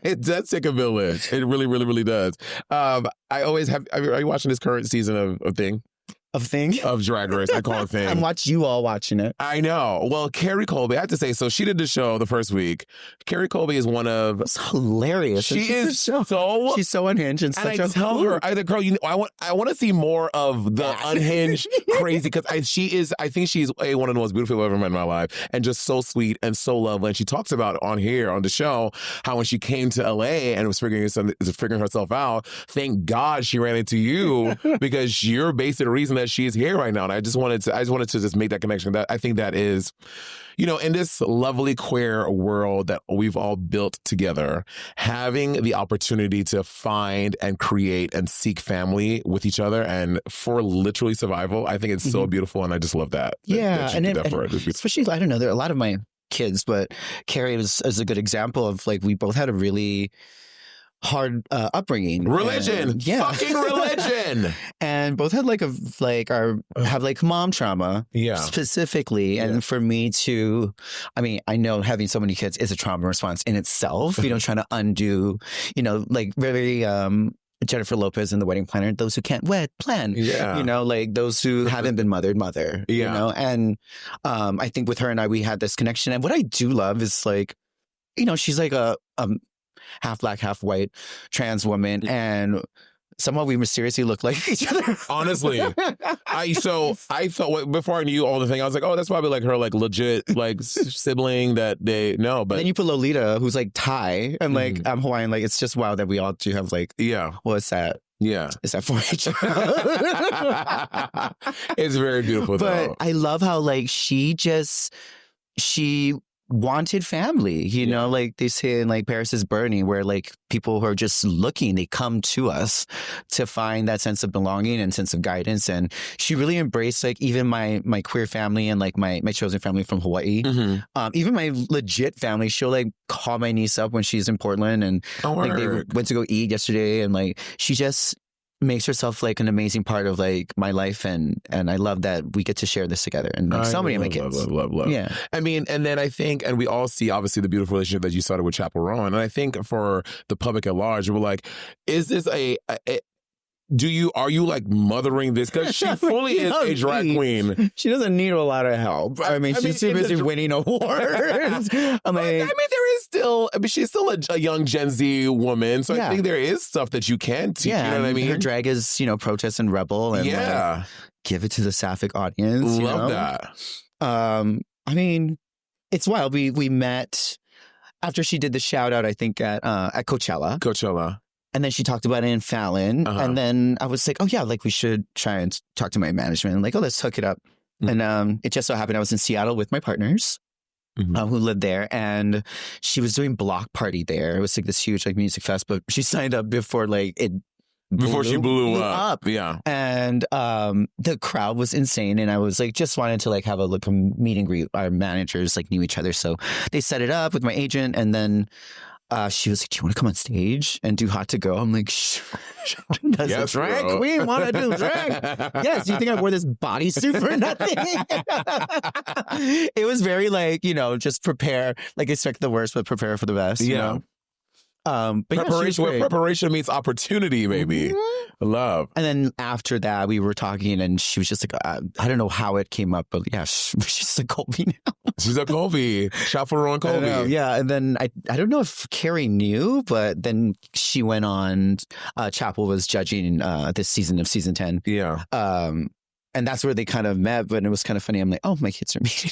It does take a village. It really, really, really does. I always have. Are you watching this current season of Thing? Of Drag Race. I call it Thing. I'm you all watching it. I know. Well, Kerry Colby, I have to say, so she did the show the first week. Kerry Colby is one of... It's hilarious. She's so unhinged and such I tell her, girl, I want to see more of the unhinged crazy, because I think she's one of the most beautiful I've ever met in my life, and just so sweet and so lovely. And she talks about on the show, how when she came to LA and was figuring herself out, thank God she ran into you, because you're basically the reason that she is here right now. And I just wanted to just make that connection. That I think that is, you know, in this lovely queer world that we've all built together, having the opportunity to find and create and seek family with each other and for literally survival, I think it's so beautiful, and I just love that. Yeah, and especially, I don't know, there are a lot of my kids, but Kerry is a good example of like, we both had a really hard upbringing. Religion. Fucking religion. And both had have mom trauma. Yeah. Specifically. And for me to, I mean, I know having so many kids is a trauma response in itself. You know, trying to undo, you know, like very Jennifer Lopez in The Wedding Planner, those who can't plan. Yeah. You know, like those who haven't been mother. Yeah. You know, and I think with her and I, we had this connection. And what I do love is like, you know, she's like a half black, half white trans woman, and somehow we mysteriously look like each other. Honestly, I thought before I knew all the thing, I was like, oh, that's probably like her like legit like sibling that they know. But and then you put Lolita, who's like Thai, and like I'm Hawaiian. Like, it's just wow that we all do have like what's that? Yeah, is that 4-H? It's very beautiful, but I love how like she wanted family, you know, like they say in like Paris is Burning, where like people who are just looking, they come to us to find that sense of belonging and sense of guidance. And she really embraced like even my queer family and like my chosen family from Hawaii. Even my legit family, she'll like call my niece up when she's in Portland, and like they went to go eat yesterday, and like she just makes herself like an amazing part of like my life, and I love that we get to share this together, and like, so many of my kids. Love. Yeah. I mean, and then I think, and we all see obviously the beautiful relationship that you started with Chappell Roan, and I think for the public at large, we're like, is this are you like mothering this? Because she fully is a drag queen. She doesn't need a lot of help. I mean, she's too busy winning awards. There is still, she's still a young Gen Z woman. So I think there is stuff that you can teach. Yeah, you know what I mean? Her drag is, protest and rebel, and like, give it to the sapphic audience. Love that. I mean, it's wild. We met after she did the shout out, I think, at Coachella. And then she talked about it in Fallon. And then I was like, oh, yeah, like we should try and talk to my management. Like, oh, let's hook it up. And it just so happened I was in Seattle with my partners who lived there. And she was doing Block Party there. It was like this huge like music fest. But she signed up before like it she blew up. Yeah. And the crowd was insane. And I was like, just wanted to like have a meet and greet. Our managers like knew each other. So they set it up with my agent. And then she was like, do you want to come on stage and do Hot to Go? I'm like, does a drag queen want to do drag? Yes. Do you think I wore this bodysuit for nothing? It was very like, just prepare, like expect the worst, but prepare for the best. You know? But preparation meets opportunity, baby. Love. And then after that, we were talking, and she was just like, I don't know how it came up, but yeah, she's a Colby now. She's a Colby. Chappell Roan Colby. Yeah, and then I don't know if Kerry knew, but then she went on. Chappell was judging this season of season 10. Yeah. And that's where they kind of met, but it was kind of funny. I'm like, oh, my kids are meeting.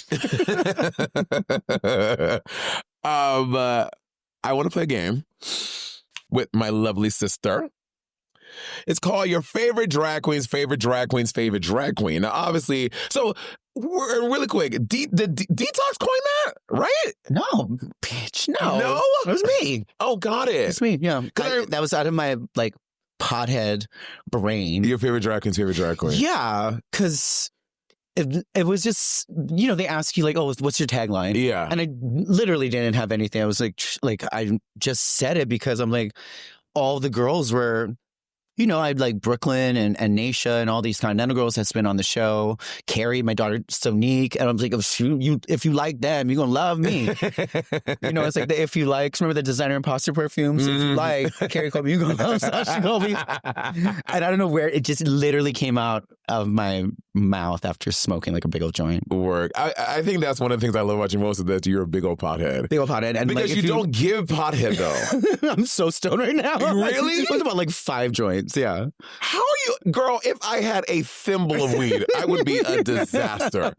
I want to play a game with my lovely sister. It's called Your Favorite Drag Queen's Favorite Drag Queen's Favorite Drag Queen. Now, obviously, so really quick, did Detox coin that, right? No, bitch, no. No? It was me. Oh, got it. It's me, yeah. That was out of my, like, pothead brain. Your favorite drag queen's favorite drag queen? Yeah, because it was just, they ask you like, oh, what's your tagline? Yeah. And I literally didn't have anything. I was like I just said it because I'm like, all the girls were, I'd like Brooklyn and Naisha and all these Continental girls that's been on the show. Carrie, my daughter, Sonique. And I'm like, if you like them, you're going to love me. It's like, if you like, remember the designer imposter perfumes? If you like Kerry Colby, you're going to love Sasha Colby. And I don't know where it just literally came out of my mouth after smoking like a big old joint. Work. I think that's one of the things I love watching most of that. You're a big old pothead. Big old pothead. And because like, you don't give pothead, though. I'm so stoned right now. Really? It was about like 5 joints. Yeah. How are you, girl? If I had a thimble of weed, I would be a disaster.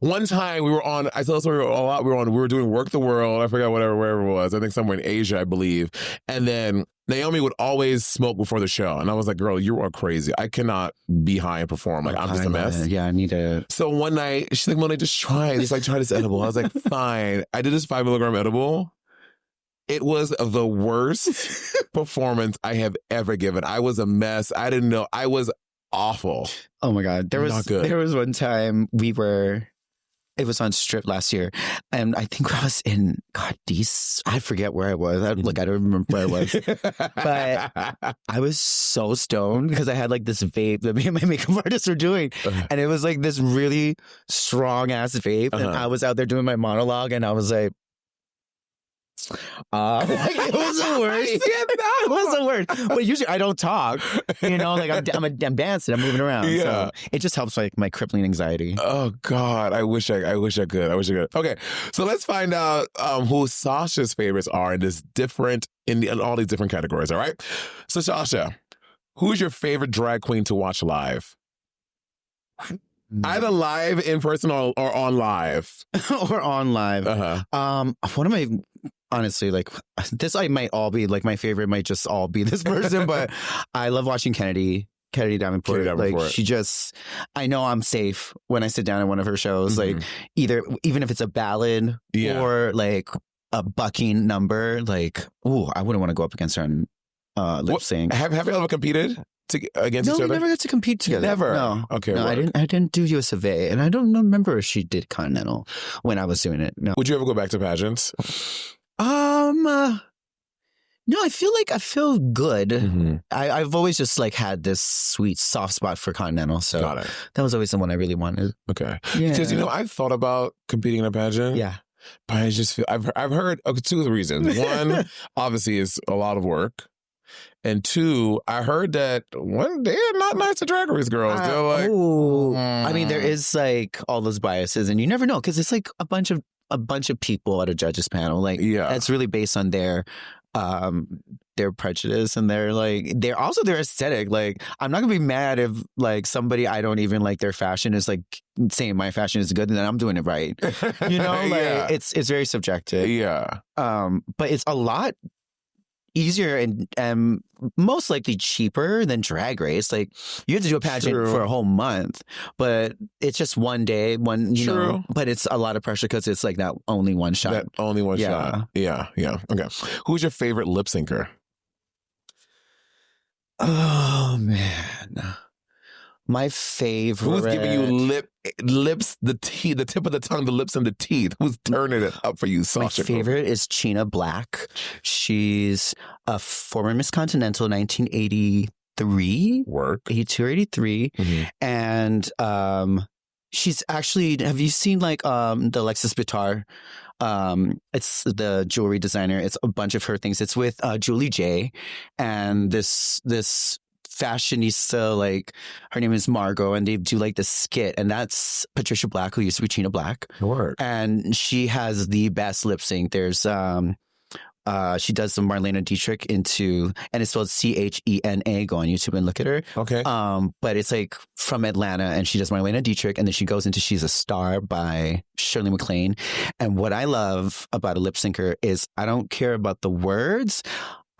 One time we were on, I tell the story a lot. We were doing Work the World. I forgot wherever it was. I think somewhere in Asia, I believe. And then Naomi would always smoke before the show. And I was like, girl, you are crazy. I cannot be high and perform. Like, I'm just a mess. Yeah, I need to. So one night, she's like, Monet, just try it. Just like, try this edible. I was like, fine. I did this 5 milligram edible. It was the worst performance I have ever given. I was a mess. I didn't know. I was awful. Oh my God. There was one time it was on Strip last year. And I think I was in, I forget where I was. I don't remember where I was. But I was so stoned because I had like this vape that me and my makeup artist were doing. And it was like this really strong ass vape. And I was out there doing my monologue and I was like, it was the worst. It was the worst. But usually I don't talk. Like I'm dancing, I'm moving around. Yeah. So it just helps like my crippling anxiety. Oh God, I wish I could. Okay, so let's find out who Sasha's favorites are in all these different categories. All right. So Sasha, who's your favorite drag queen to watch live? Either live in person or on live. Or on live. One of my, honestly, like this might all be like my favorite might just all be this person, but I love watching Kennedy Davenport. Like she just, I know I'm safe when I sit down at one of her shows. Like even if it's a ballad or like a bucking number, like, I wouldn't want to go up against her and lip sync. Have you ever competed against each other? No, we never got to compete together. Never? No. Okay. No, I didn't do US of A, and I don't remember if she did Continental when I was doing it. No. Would you ever go back to pageants? No, I feel good. Mm-hmm. I've always just like had this sweet soft spot for Continental, so that was always the one I really wanted. Okay, because I've thought about competing in a pageant. Yeah, but I just feel I've heard two reasons. One, obviously, is a lot of work. And two, I heard that they're not nice to Drag Race girls. They're like, I mean, there is like all those biases, and you never know because it's like a bunch of people at a judges panel. Like, that's really based on their prejudice and their aesthetic. Like, I'm not gonna be mad if like somebody I don't even like their fashion is like saying my fashion is good and then I'm doing it right. It's very subjective. Yeah. But it's a lot easier and most likely cheaper than Drag Race. Like, you have to do a pageant for a whole month, but it's just one day, but it's a lot of pressure because it's like that only one shot. That only one shot. Yeah. Okay. Who's your favorite lip syncer? Oh, man. My favorite. Who's giving you lips, the teeth, the tip of the tongue, the lips and the teeth? Who's turning it up for you, Sasha? My favorite is Chyna Black. She's a former Miss Continental, 1983. 82 or 83. Mm-hmm. And she's actually, have you seen like the Alexis Bitar? It's the jewelry designer. It's a bunch of her things. It's with Julie J. And this fashionista, like her name is Margot, and they do like this skit, and that's Patricia Black, who used to be Chyna Black. And she has the best lip sync. There's she does the Marlena Dietrich and it's spelled Chena. Go on YouTube and look at her. Okay. But it's like from Atlanta, and she does Marlena Dietrich, and then she goes into She's a Star by Shirley MacLaine. And what I love about a lip syncer is I don't care about the words.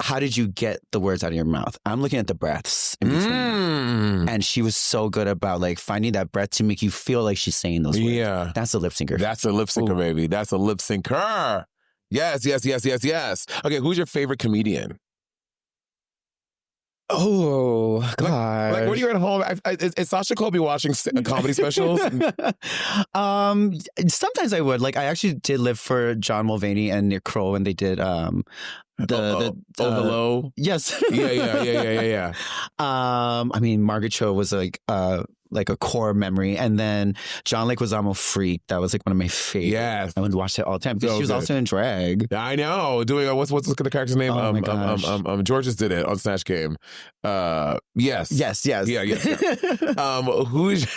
How did you get the words out of your mouth? I'm looking at the breaths in between. And she was so good about like finding that breath to make you feel like she's saying those words. Yeah. That's a lip syncer. That's a lip syncer, baby. That's a lip syncer. Yes. Okay, who's your favorite comedian? Oh, God. Like when you're at home, is Sasha Colby watching comedy specials? Sometimes I would. Like, I actually did live for John Mulvaney and Nick Kroll when they did Hello? Yes. Yeah. I mean, Margaret Cho was like a core memory. And then John Leguizamo Freak. That was like one of my favorites. Yes. I would watch it all the time because she was also in drag. I know. Doing what's the character's name? Oh my gosh. George just did it on Snatch Game. Yes. Yeah. Who's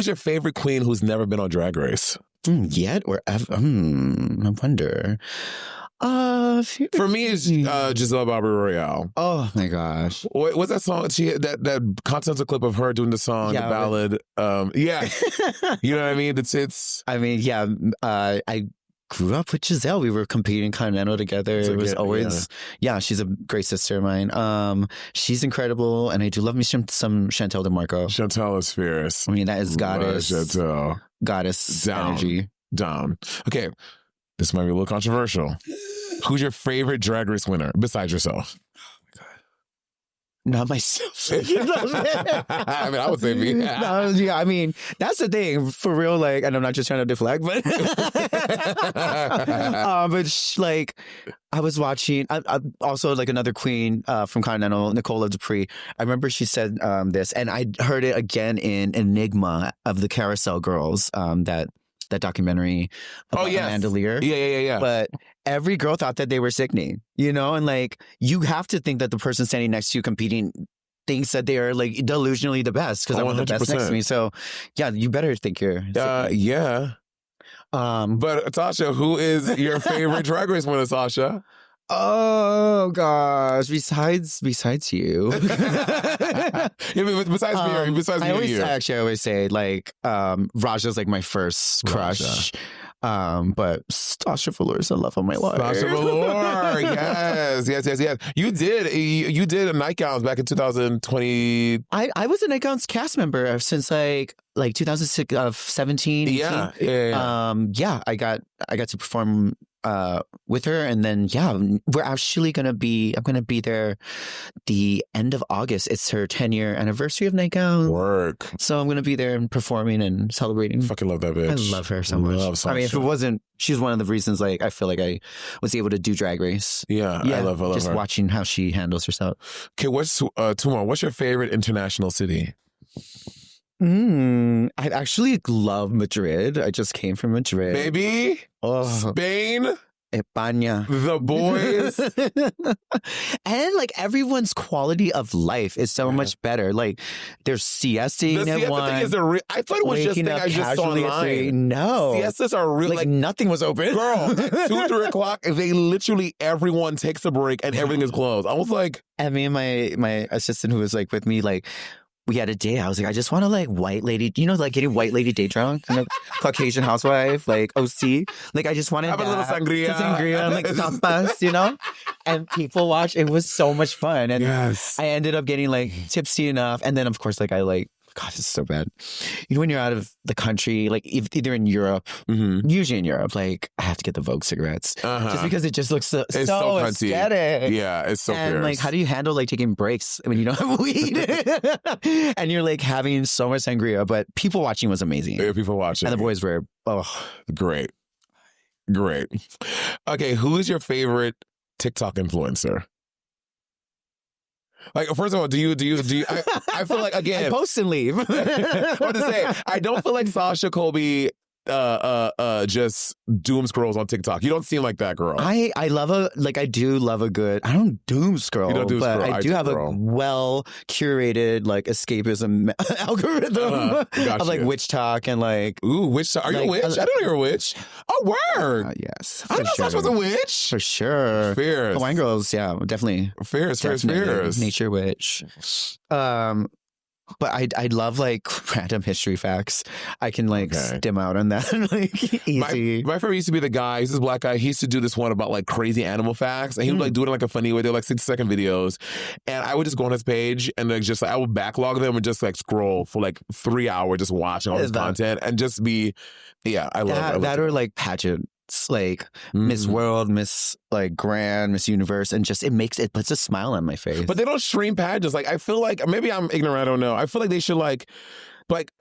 your favorite queen who's never been on Drag Race? Yet or ever? I wonder. For me, it's Giselle Barbara Royale. Oh my gosh! What's that song? She that Continental clip of her doing the song, the ballad. You know what I mean? It's. I mean, yeah. I grew up with Giselle. We were competing Continental together. It was always, she's a great sister of mine. She's incredible, and I do love me some Chantel DeMarco. Chantel is fierce. I mean, that is goddess. Chantel. Goddess down, energy. Down. Okay, this might be a little controversial. Who's your favorite Drag Race winner besides yourself? Oh, my God. Not myself. I mean, I would say me. No, I mean, that's the thing. For real, like, and I'm not just trying to deflect, but... like, I was watching... I also, like, another queen from Continental, Nicola Dupree. I remember she said this, and I heard it again in Enigma of the Carousel Girls, that documentary about Amanda Lear. Yeah. But every girl thought that they were sickening, and like, you have to think that the person standing next to you competing thinks that they are like delusionally the best because I want the best next to me. So yeah, you better think you're yeah. But Tasha, who is your favorite Drag Race winner, Sasha? Oh gosh! Besides you, besides me, I always say like Raja's like my first crush. But Sasha Velour is the love of my life. Sasha Velour, yes. You did a Nightgowns back in 2020. I was a Nightgowns cast member since like 2017. 18. Yeah. I got to perform with her. And then, we're actually I'm going to be there the end of August. It's her 10-year anniversary of Night Gown. Work. So I'm going to be there and performing and celebrating. Fucking love that bitch. I love her so much. I mean, if it wasn't, she's one of the reasons, like, I feel like I was able to do Drag Race. Yeah, I love just her. Watching how she handles herself. Okay, what's two more? What's your favorite international city? I actually love Madrid. I just came from Madrid. Baby. Spain. España. The boys. And like everyone's quality of life is so much better. Like there's siesting at one. Thing is I thought it was just thing I just saw online. No. Siestas are real. Like nothing was open. Girl, 2, 3 o'clock, they literally, everyone takes a break and everything is closed. I was like. And me and my assistant who was like with me, like, we had a date. I was like, I just want to like white lady, like getting white lady day drunk, Caucasian housewife, like OC. Like I just wanted have a little sangria, like tapas, And people watch. It was so much fun, and I ended up getting like tipsy enough. And then of course, like I like. God, this is so bad. When you're out of the country, like either in Europe, usually in Europe, like I have to get the Vogue cigarettes just because it just looks so aesthetic. Yeah, it's so and fierce. like, how do you handle like taking breaks when you don't have weed and you're like having so much sangria? But people watching was amazing. Yeah, people watching, and the boys were great. Okay, who is your favorite TikTok influencer? Like, first of all, do you? I feel like, again, I post and leave. What to say? I don't feel like Sasha Colby just doom scrolls on TikTok. You don't seem like that girl. I do love a good. I don't doom scroll, but I do have a well curated like escapism algorithm of like witch talk and like witch talk. Are you a witch? I don't know you're a witch. Oh, word. Yes, I know Sasha was a witch for sure. Fierce. Wine girls, yeah, definitely. Fierce. Nature witch. But I love like random history facts. I can like stim out on that like easy. My favorite used to be the guy. He's this black guy. He used to do this one about like crazy animal facts, and he would like do it in like a funny way. They're like 60-second videos, and I would just go on his page and like just I would backlog them and just like scroll for like 3 hours just watching all his content and just be I love that or like pageant. Like Miss World, Miss like Grand, Miss Universe, and just it puts a smile on my face. But they don't stream pageants. Like I feel like maybe I'm ignorant. I don't know. I feel like they should like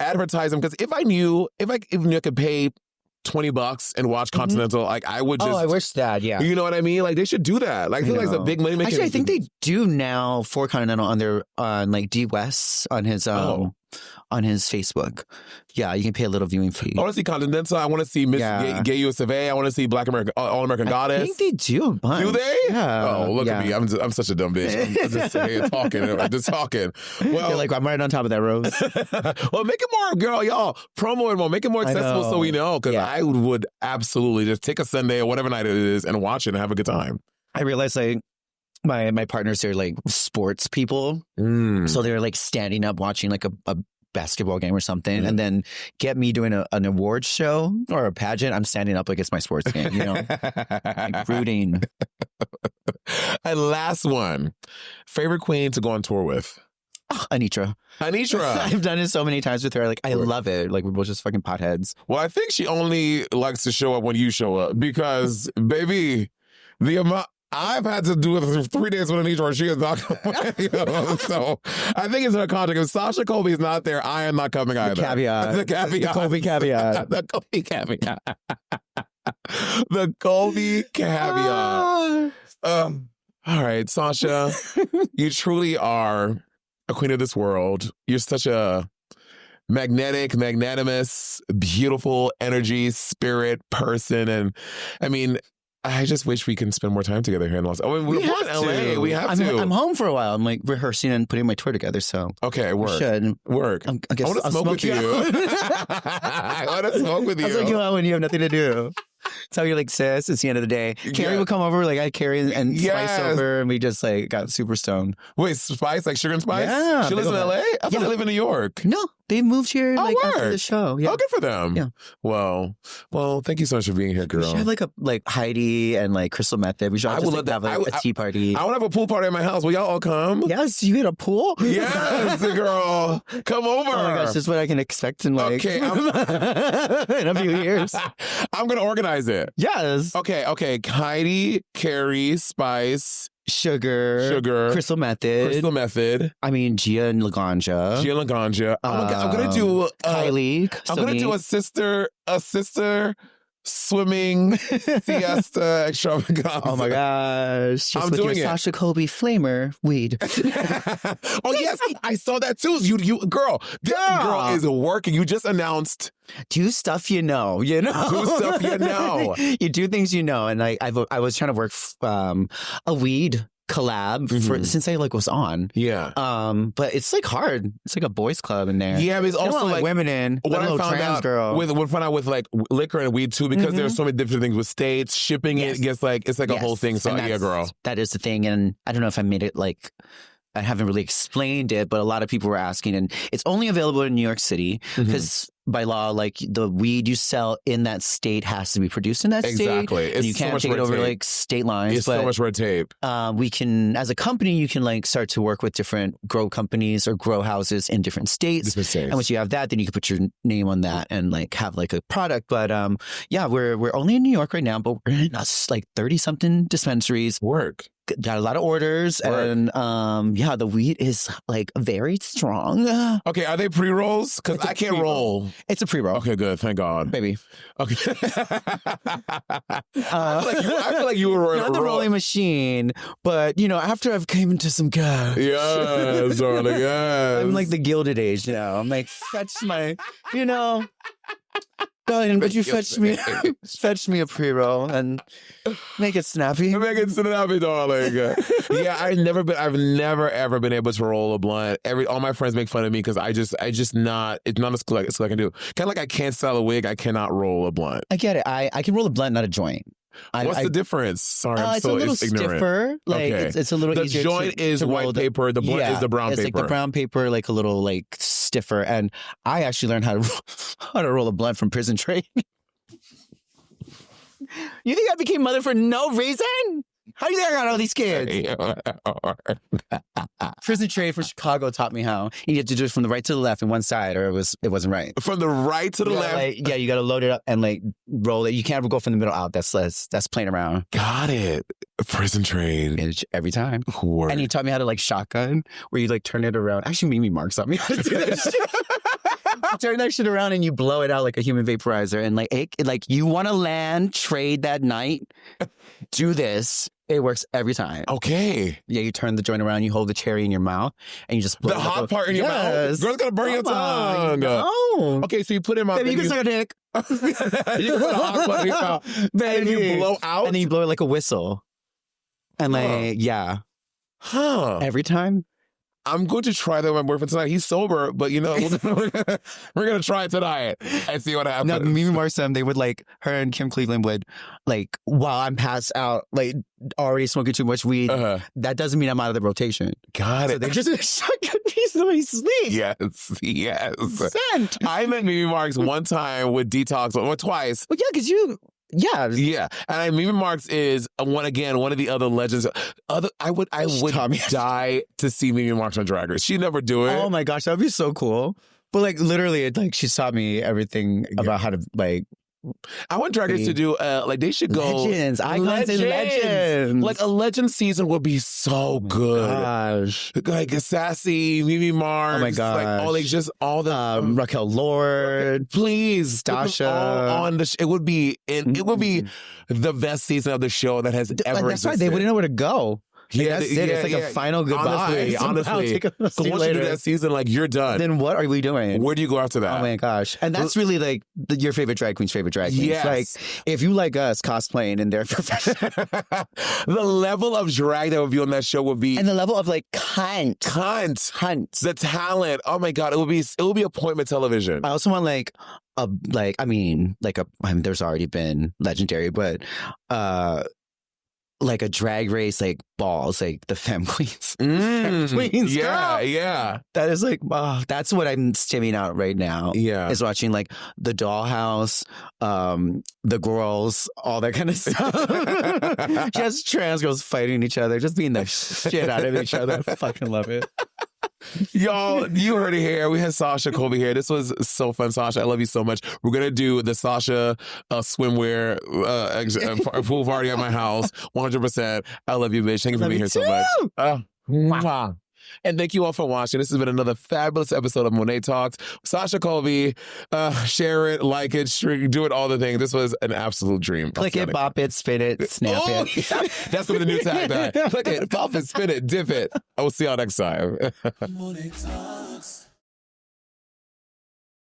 advertise them because if I knew I could pay $20 and watch Continental, like I would just. Oh, I wish that. Yeah, you know what I mean. Like they should do that. Like I feel like it's a big money maker. Actually, I think they do now for Continental on like D West on his Facebook. Yeah, you can pay a little viewing fee. I want to see Continental. I want to see Miss Gay US of A. I want to see Black American All American Goddess. I think they do a bunch. Do they? Yeah. Oh, look at me. I'm such a dumb bitch. I'm just here talking. I'm just talking. Well, you're like I'm right on top of that, Rose. Well, make it more, girl, y'all. Promo it more. Make it more accessible so we know. Because I would absolutely just take a Sunday or whatever night it is and watch it and have a good time. I realized like my partners are like sports people, so they're like standing up watching like a basketball game or something, and then get me doing an awards show or a pageant. I'm standing up like it's my sports game, like rooting. And last one, favorite queen to go on tour with. Anitra. I've done it so many times with her. Like, I love it. Like, we're both just fucking potheads. Well, I think she only likes to show up when you show up because, baby, the amount. I've had to do it for 3 days with Anitra, she is not coming. So I think it's her contract. If Sasha Colby is not there, I am not coming either. The caveat. The Colby caveat. The Colby caveat. The Colby caveat. All right, Sasha, you truly are a queen of this world. You're such a magnetic, magnanimous, beautiful energy, spirit person. And I mean, I just wish we can spend more time together here in Los Angeles. We're in LA. We have to. I'm home for a while. I'm like rehearsing and putting my tour together. So okay, work. We should work. I want to smoke with you. I want to smoke with you. I was like, when you have nothing to do. So you're like, sis, it's the end of the day. Carrie would come over, like I had Carrie and Spice over, and we just like got super stoned. Wait, Spice, like Sugar and Spice? Yeah. She lives in LA? I thought they live in New York. No, They moved here after the show. Yeah. Oh, good for them. Yeah. Well, thank you so much for being here, girl. We should have like Heidi and like Crystal Method. We should have a tea party. I want to have a pool party at my house. Will y'all all come? Yes, you get a pool? Yes, girl. Come over. Oh my gosh, this is what I can expect in in a few years. I'm going to organize it. Yes. Okay. Heidi, Kerry, Spice, Sugar, Crystal Method. I mean, Gia and Laganja. I'm going to do Kylie. I'm going to do a sister swimming siesta extravaganza. Oh my gosh. I'm doing it. Sasha Colby flamer weed. Oh yes, I saw that too. You girl, this girl is working. You just announced. Do stuff you know. Do stuff you know. You do things you know. And I was trying to work a weed collab since I was on. Yeah. But it's hard. It's like a boys club in there. Yeah, but it's also like women in. What I found out girl. What I found out with liquor and weed too, because there's so many different things with states, shipping it gets it's a whole thing. So yeah, girl. That is the thing. And I don't know if I made it I haven't really explained it, but a lot of people were asking, and it's only available in New York City because by law, the weed you sell in that state has to be produced in that state. Exactly. And you can't take it over state lines. It's so much red tape. We can, as a company, you can start to work with different grow companies or grow houses in different states. And once you have that, then you can put your name on that and have a product. But we're only in New York right now, but we're in 30-something dispensaries. Got a lot of orders, and the weed is very strong. Okay, are they pre-rolls? Because I can't roll. It's a pre-roll. Okay, good. Thank God. Baby. Okay. I feel like you were not the rolling machine, but after I've came into some cash. Yes, darling. Yes. I'm the Gilded Age now. I'm fetch my, darling, would you fetch me a pre-roll and make it snappy? Make it snappy, darling. Yeah, I've never ever been able to roll a blunt. All my friends make fun of me because it's not a skill I can do. Kind of I can't style a wig, I cannot roll a blunt. I get it. I can roll a blunt, not a joint. What's the difference? Sorry, I'm it's so a little ignorant. Stiffer. It's a little easier. The joint is white paper. The blunt is the brown paper. It's the brown paper, a little stiffer. And I actually learned how to roll a blunt from Prison Trade. You think I became mother for no reason? How do you think I got all these kids? Prison Trade for Chicago taught me how. You have to do it from the right to the left and one side, or it wasn't right. From the right to the left? You got to load it up and roll it. You can't ever go from the middle out. That's playing around. Got it. Prison Trade. Every time. Word. And he taught me how to shotgun, where you turn it around. Actually, Mimi Marks taught me how to do that shit. You turn that shit around and you blow it out like a human vaporizer. And you want to land, trade that night, do this. It works every time. Okay. Yeah, you turn the joint around, you hold the cherry in your mouth, and you just blow the hot part in your mouth. Girl's gonna burn your tongue. No. Okay, so you put him out. Baby, you can suck a dick. You put the hot part in your mouth. Baby. And you blow out? And then you blow it like a whistle. And every time. I'm going to try that with my boyfriend tonight. He's sober, but we're going to try it tonight and see what happens. No, Mimi Marksam, they would her and Kim Cleveland would while I'm passed out, already smoking too much weed. That doesn't mean I'm out of the rotation. Got it. So they just shotgun me so he sleeps. Yes. Sent. I met Mimi Marks one time with Detox, or twice. Well, yeah, because you. Yeah. And Mimi Marks is one of the other legends. I would die to see Mimi Marks on Drag Race. She'd never do it. Oh my gosh, that would be so cool. But literally, she taught me everything about how to I want Drag Race to do, they should go. Legends, icons and legends. A legend season would be so good. Gosh. Sassy, Mimi Marks. Oh my gosh. All the. Raquel Lord. Please. Sasha. On the it would be the best season of the show that has ever existed. That's right. They wouldn't know where to go. That's it. It's a final goodbye. Honestly. Because once you do that season, you're done. Then what are we doing? Where do you go after that? Oh my gosh. And that's really your favorite drag queen's favorite drag queen. Yes. If you like us cosplaying in their profession. The level of drag that would be on that show would be. And the level of cunt. The talent. Oh my God. It would be appointment television. I also want there's already been legendary, but like a drag race, like balls, like the femme queens. Femme queens, girl. Yeah. That is like, that's what I'm stimming out right now. Yeah. Is watching like the Dollhouse, the girls, all that kind of stuff. Just trans girls fighting each other, just being the shit out of each other. I fucking love it. Y'all, you heard it here. We had Sasha Colby here. This was so fun, Sasha. I love you so much. We're going to do the Sasha swimwear pool party at my house. 100%. I love you, bitch. Thank you for being here so much. Wow. And thank you all for watching. This has been another fabulous episode of Monet Talks. Sasha Colby, share it, like it, do it, all the things. This was an absolute dream. Click it, bop it, spin it, snap it. That's going to be the new tagline. Click it, bop it, spin it, dip it. I will see y'all next time. Monet Talks.